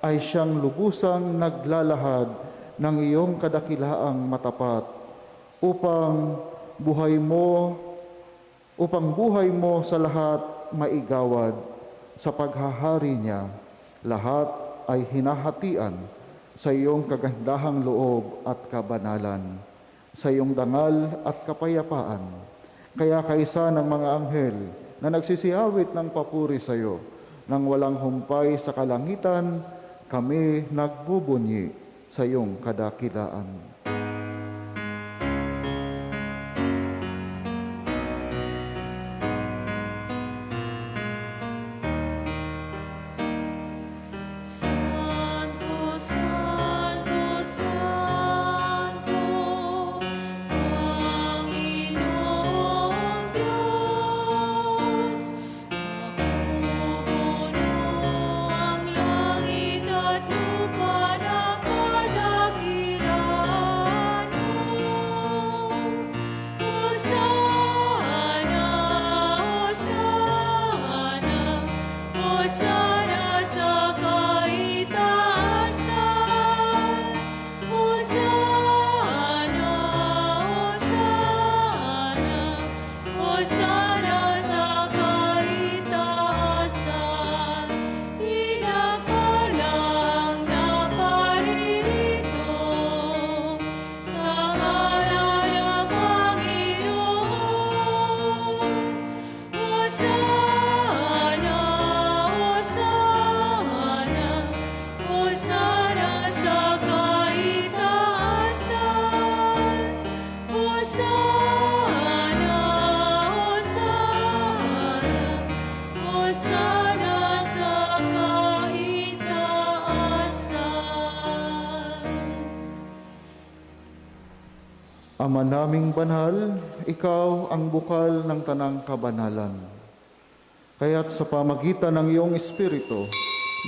ay siyang lubusang naglalahad ng iyong kadakilaang matapat upang buhay mo sa lahat maigawad. Sa paghahari niya, lahat ay hinahatian sa iyong kagandahang loob at kabanalan, sa iyong dangal at kapayapaan. Kaya kaisa ng mga anghel na nagsisiyawit ng papuri sa iyo, nang walang humpay sa kalangitan, kami nagbubunyi sa iyong kadakilaan. Santo, Santo, Santo, Panginoong Diyos, napupuno ang langit at lupa ng kadakilaan mo. Hosana, Hosana, Hosana sa kaitaasan. Hosana, Hosana, Hosana sa kaitaasan. Pinagpalang na paririto sa ngalan ng Panginoon. Hosana, Hosana, Hosana sa kaitaasan. Hosana, Hosana, Hosana sa kaitaasan. Ama naming banal, ikaw ang bukal ng tanang kabanalan. Kaya't sa pamagitan ng iyong Espiritu,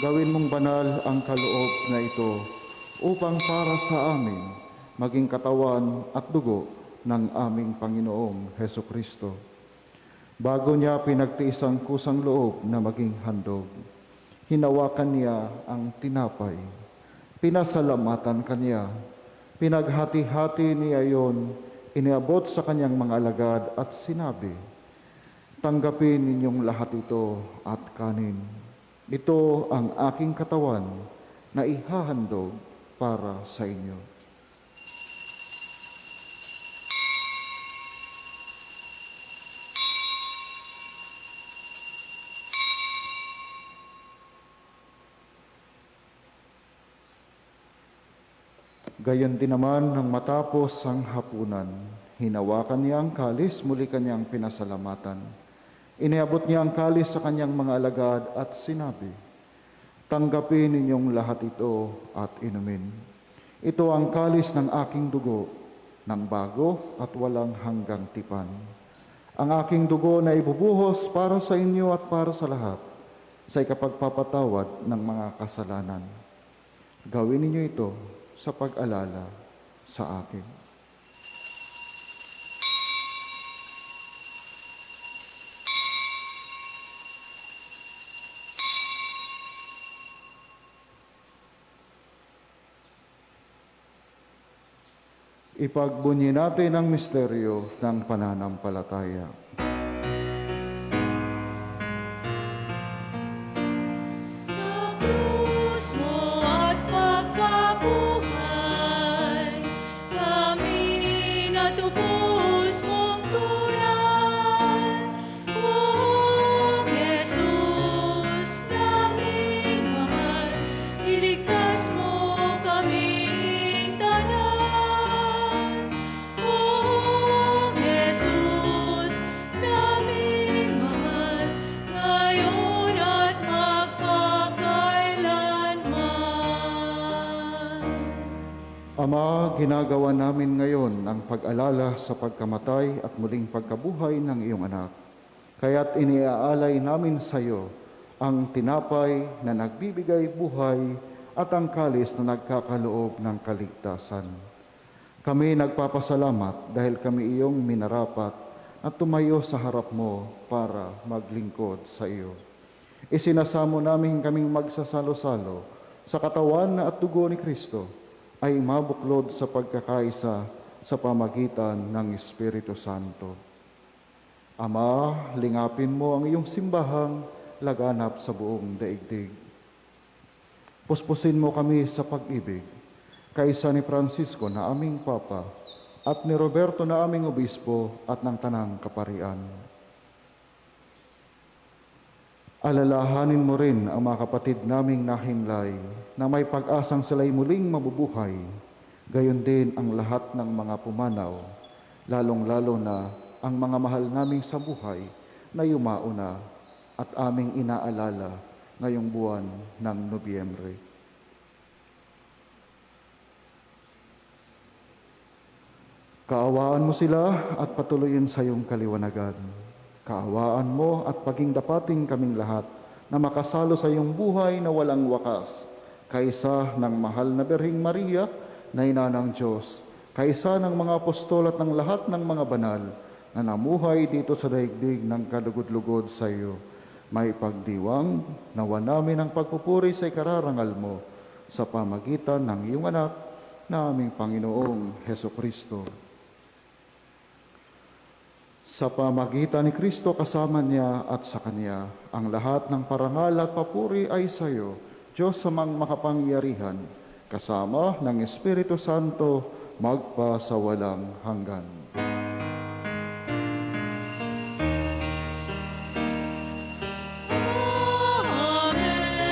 gawin mong banal ang kaloob na ito upang para sa amin maging katawan at dugo ng aming Panginoong Heso Kristo. Bago niya pinagtiis ang kusang loob na maging handog, hinawakan niya ang tinapay, pinasalamatan kanya, pinaghati-hati niya yon, iniabot sa kanyang mga alagad at sinabi, "Tanggapin ninyong lahat ito at kanin. Ito ang aking katawan na ihahandog para sa inyo." Gayon din naman nang matapos ang hapunan, hinawakan niya ang kalis, muli kanyang pinasalamatan. Iniabot niya ang kalis sa kanyang mga alagad at sinabi, "Tanggapin ninyong lahat ito at inumin. Ito ang kalis ng aking dugo, ng bago at walang hanggang tipan. Ang aking dugo na ibubuhos para sa inyo at para sa lahat, sa ikapagpapatawad ng mga kasalanan. Gawin ninyo ito sa pag-alala sa akin. Ipagbunyi natin ang misteryo ng pananampalataya. Sa krus mo at pagkabuhay, kami natubos mong tunay. O Jesus, naming mahal, iligtas mo kaming tanan. O Jesus, naming mahal, ngayon at magpakailanman. Ama, ginagawa namin ngayon ang pag-alala sa pagkamatay at muling pagkabuhay ng iyong anak. Kaya't iniaalay namin sa iyo ang tinapay na nagbibigay buhay at ang kalis na nagkakaloob ng kaligtasan. Kami nagpapasalamat dahil kami iyong minarapat at tumayo sa harap mo para maglingkod sa iyo. Isinasamo namin kaming magsasalo-salo sa katawan at dugo ni Kristo ay mabuklod sa pagkakaisa sa pamagitan ng Espiritu Santo. Ama, lingapin mo ang iyong simbahang laganap sa buong daigdig. Puspusin mo kami sa pag-ibig, kaisa ni Francisco na aming Papa at ni Roberto na aming Obispo at ng Tanang Kaparian. Alalahanin mo rin ang mga kapatid naming nahimlay na may pag-asang sila'y muling mabubuhay, gayon din ang lahat ng mga pumanaw, lalong-lalo na ang mga mahal naming sa buhay na yumauna at aming inaalala ngayong buwan ng Nobyembre. Kaawaan mo sila at patuloyin sa iyong kaliwanagan. Kaawaan mo at paging dapating kaming lahat na makasalo sa iyong buhay na walang wakas, kaysa ng mahal na Birheng Maria na ina ng Diyos, kaysa ng mga apostol at ng lahat ng mga banal na namuhay dito sa daigdig ng kalugod-lugod sa iyo. May pagdiwang, nawa namin ang pagpupuri sa ikararangal mo sa pamagitan ng iyong anak na aming Panginoong Hesukristo. Sa pamagitan ni Kristo, kasama niya at sa Kanya, ang lahat ng parangal at papuri ay sa iyo, Diyos samang makapangyarihan, kasama ng Espiritu Santo, magpa sa walang hanggan. Amen, amen,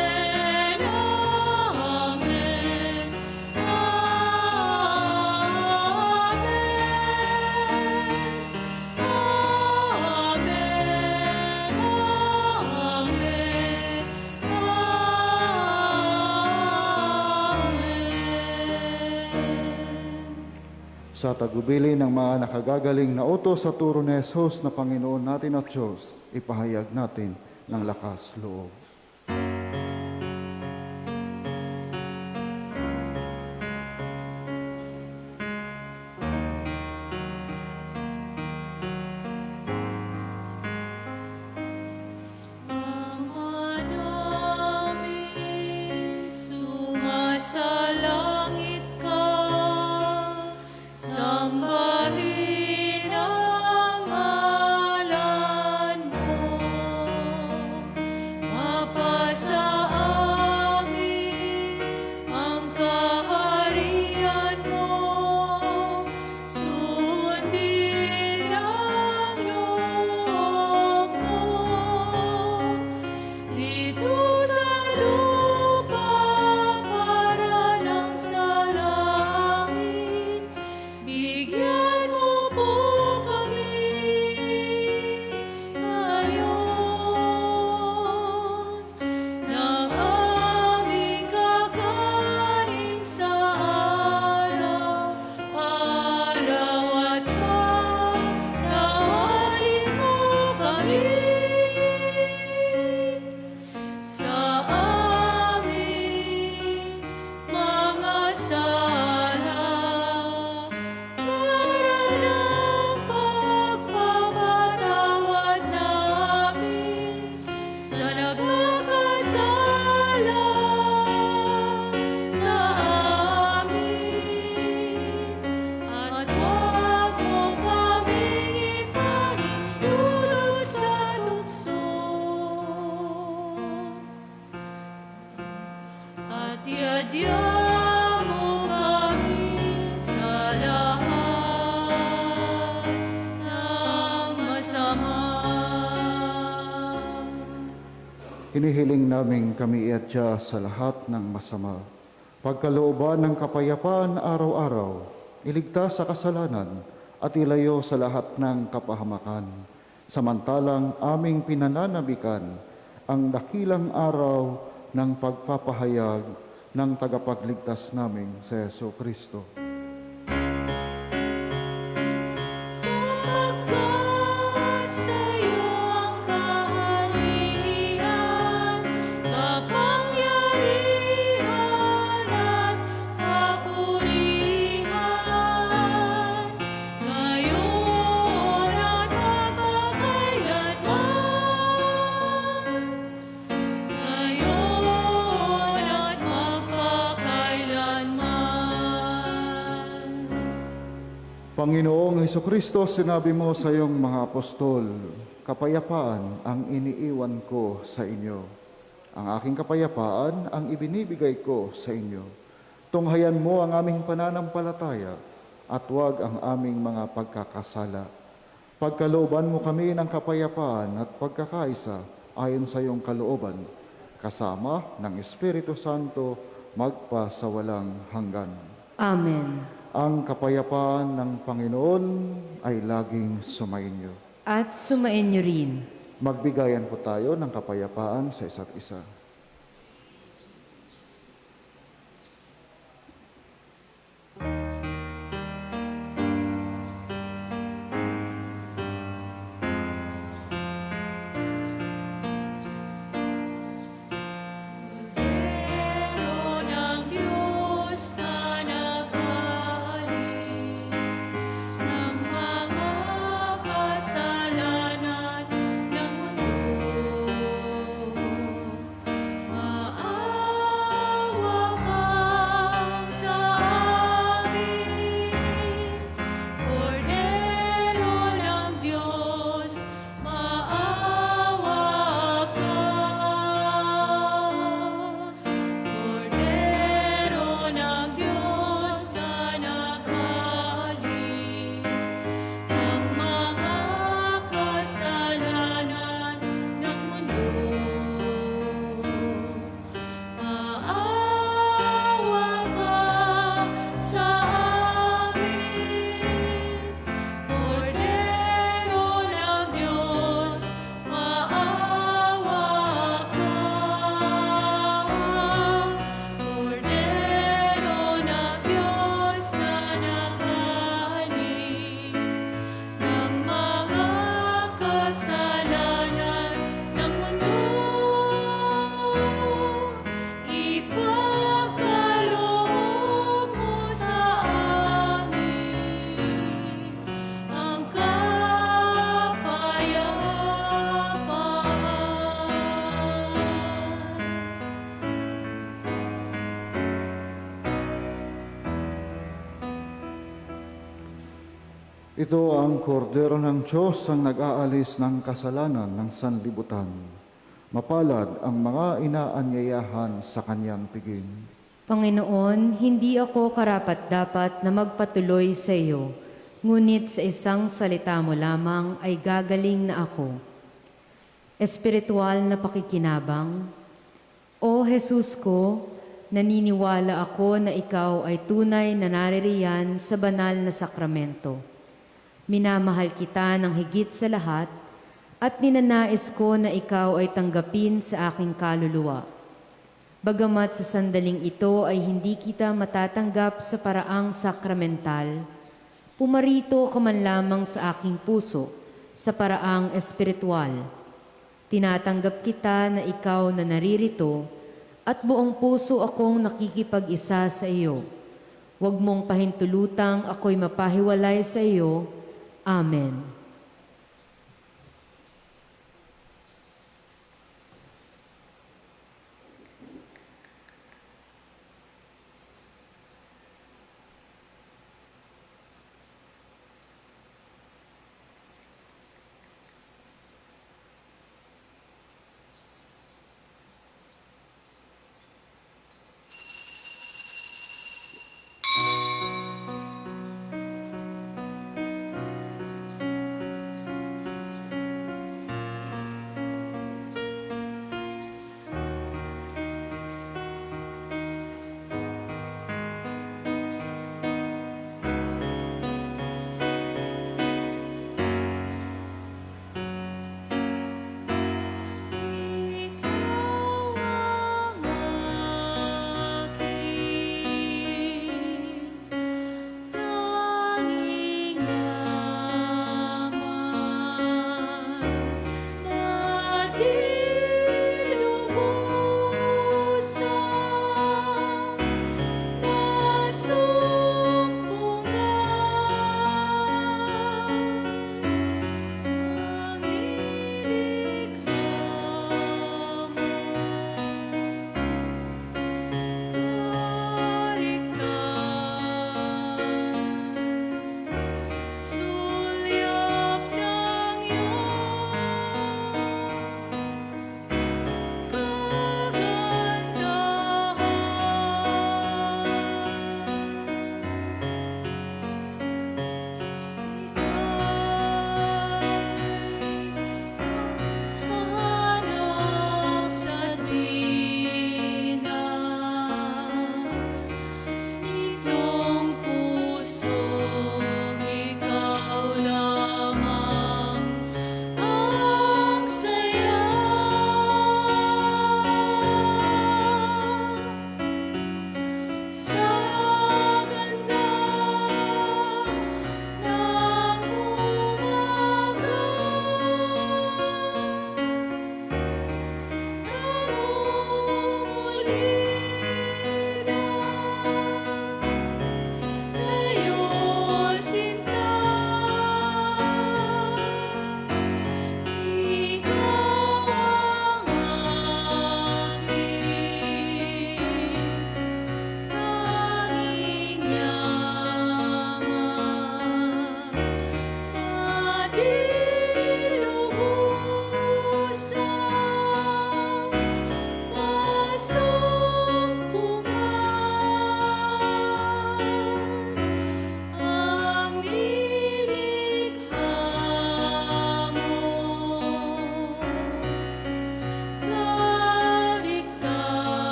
Sa tagubili ng mga nakagagaling na utos sa turo ni Jesus na Panginoon natin at Diyos, ipahayag natin ng lakas loob. Ama namin, sumasalangit ka, sambahin ang ngalan mo. Hinihiling namin kami iadya sa lahat ng masama. Pagkalooban ng kapayapaan araw-araw, iligtas sa kasalanan at ilayo sa lahat ng kapahamakan. Samantalang aming pinananabikan ang dakilang araw ng pagpapahayag ng tagapagligtas naming si Jesucristo. Sapagkat sa'yo ang kaharian, kapangyarihan at kapurihan, ngayon at magpakailanman. Ngayon at magpakailanman. Panginoong Hesukristo, sinabi mo sa iyong mga apostol, kapayapaan ang iniiwan ko sa inyo. Ang aking kapayapaan ang ibinibigay ko sa inyo. Tunghayan mo ang aming pananampalataya at huwag ang aming mga pagkakasala. Pagkalooban mo kami ng kapayapaan at pagkakaisa ayon sa iyong kalooban, kasama ng Espiritu Santo magpa sa walang hanggan. Amen. Ang kapayapaan ng Panginoon ay laging sumainyo. At sumainyo rin. Magbigayan po tayo ng kapayapaan sa isa't isa. Pero ng Diyos na nag-aalis ng mga kasalanan ng mundo, maawa ka sa amin. Kordero ng Diyos, maawa ka. Kordero ng Diyos na nag-aalis ng mga kasalanan ng mundo, maawa ka sa amin. Kordero ng Diyos, maawa ka. Kordero ng Diyos na nag-aalis ng mga kasalanan ng mundo, ipagkaloob mo sa amin ang kapayapaan. Ito ang kordero ng Diyos ang nag-aalis ng kasalanan ng sanlibutan. Mapalad ang mga inaanyayahan sa kanyang piging. Panginoon, hindi ako karapat-dapat na magpatuloy sa iyo, ngunit sa isang salita mo lamang ay gagaling na ako. Espiritual na pakikinabang, O Jesus ko, naniniwala ako na ikaw ay tunay na naririyan sa banal na sakramento. Minamahal kita ng higit sa lahat at ninanais ko na ikaw ay tanggapin sa aking kaluluwa. Bagamat sa sandaling ito ay hindi kita matatanggap sa paraang sakramental, pumarito ka man lamang sa aking puso sa paraang espiritual. Tinatanggap kita na ikaw na naririto at buong puso akong nakikipag-isa sa iyo. Huwag mong pahintulutang ako'y mapahiwalay sa iyo. Amen.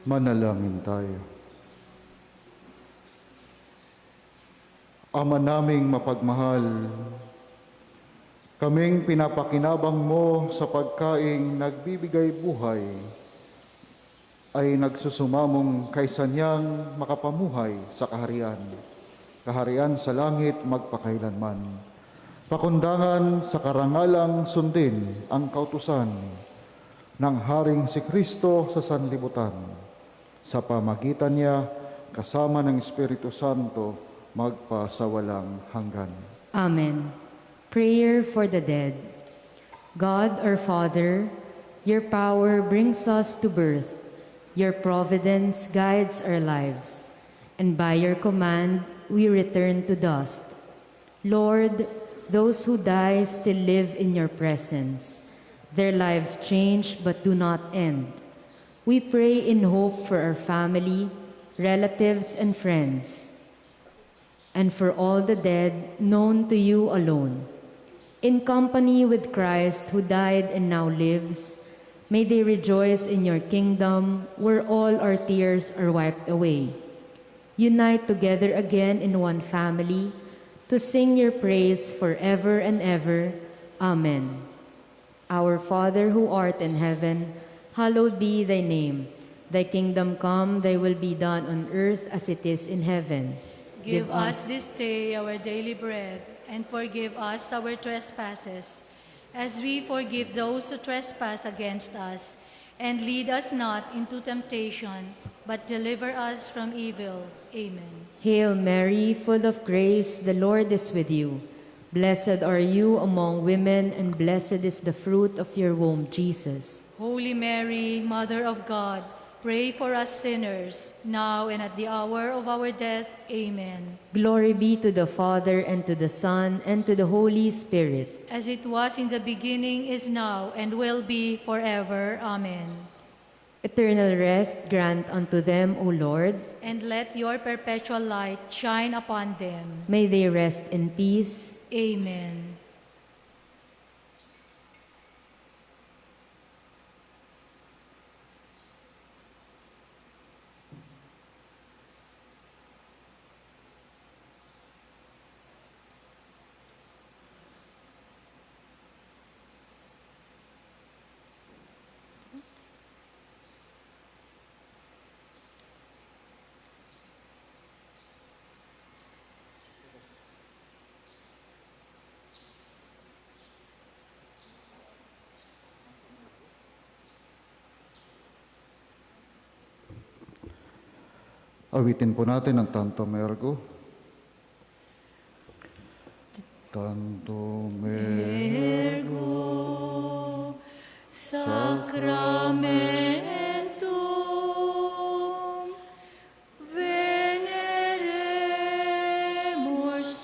Manalangin tayo. Ama naming mapagmahal, kaming pinapakinabang mo sa pagkaing nagbibigay buhay, ay nagsusumamong kaysa niyang makapamuhay sa kaharian. Kaharian sa langit magpakailanman. Pakundangan sa karangalang sundin ang kautusan ng Haring si Kristo sa sanlibutan. Sa pamagitan niya, kasama ng Espiritu Santo, magpasawalang hanggan. Amen. Prayer for the dead. God our Father, your power brings us to birth. Your providence guides our lives. And by your command, we return to dust. Lord, those who die still live in your presence. Their lives change but do not end. We pray in hope for our family, relatives, and friends, and for all the dead known to you alone. In company with Christ who died and now lives, may they rejoice in your kingdom where all our tears are wiped away. Unite together again in one family to sing your praise forever and ever. Amen. Our Father who art in heaven, hallowed be thy name. Thy kingdom come, thy will be done on earth as it is in heaven. Give us this day our daily bread, and forgive us our trespasses, as we forgive those who trespass against us. And lead us not into temptation, but deliver us from evil. Amen. Hail Mary, full of grace, the Lord is with you. Blessed are you among women, and blessed is the fruit of your womb, Jesus. Holy Mary, Mother of God, pray for us sinners, now and at the hour of our death. Amen. Glory be to the Father, and to the Son, and to the Holy Spirit. As it was in the beginning, is now, and will be forever. Amen. Eternal rest grant unto them, O Lord. And let your perpetual light shine upon them. May they rest in peace. Amen. Awitin po natin ang Tantum Ergo. Tantum Ergo Sacramentum veneremus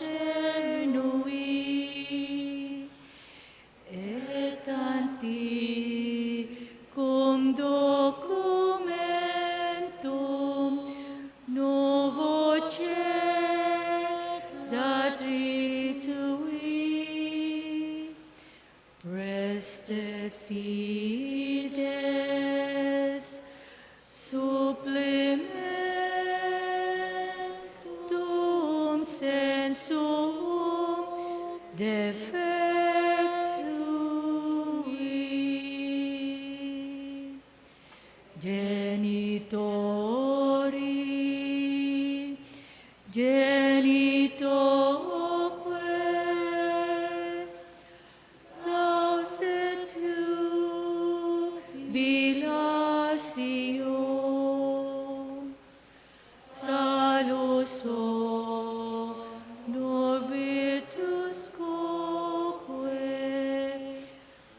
cernui et antiquum documentum novo datritui prestet fides supplementum sensum defectui genitori genitoque lausetu bilasio salus norbitus quoque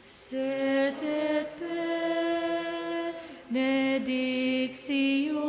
sed et benedictio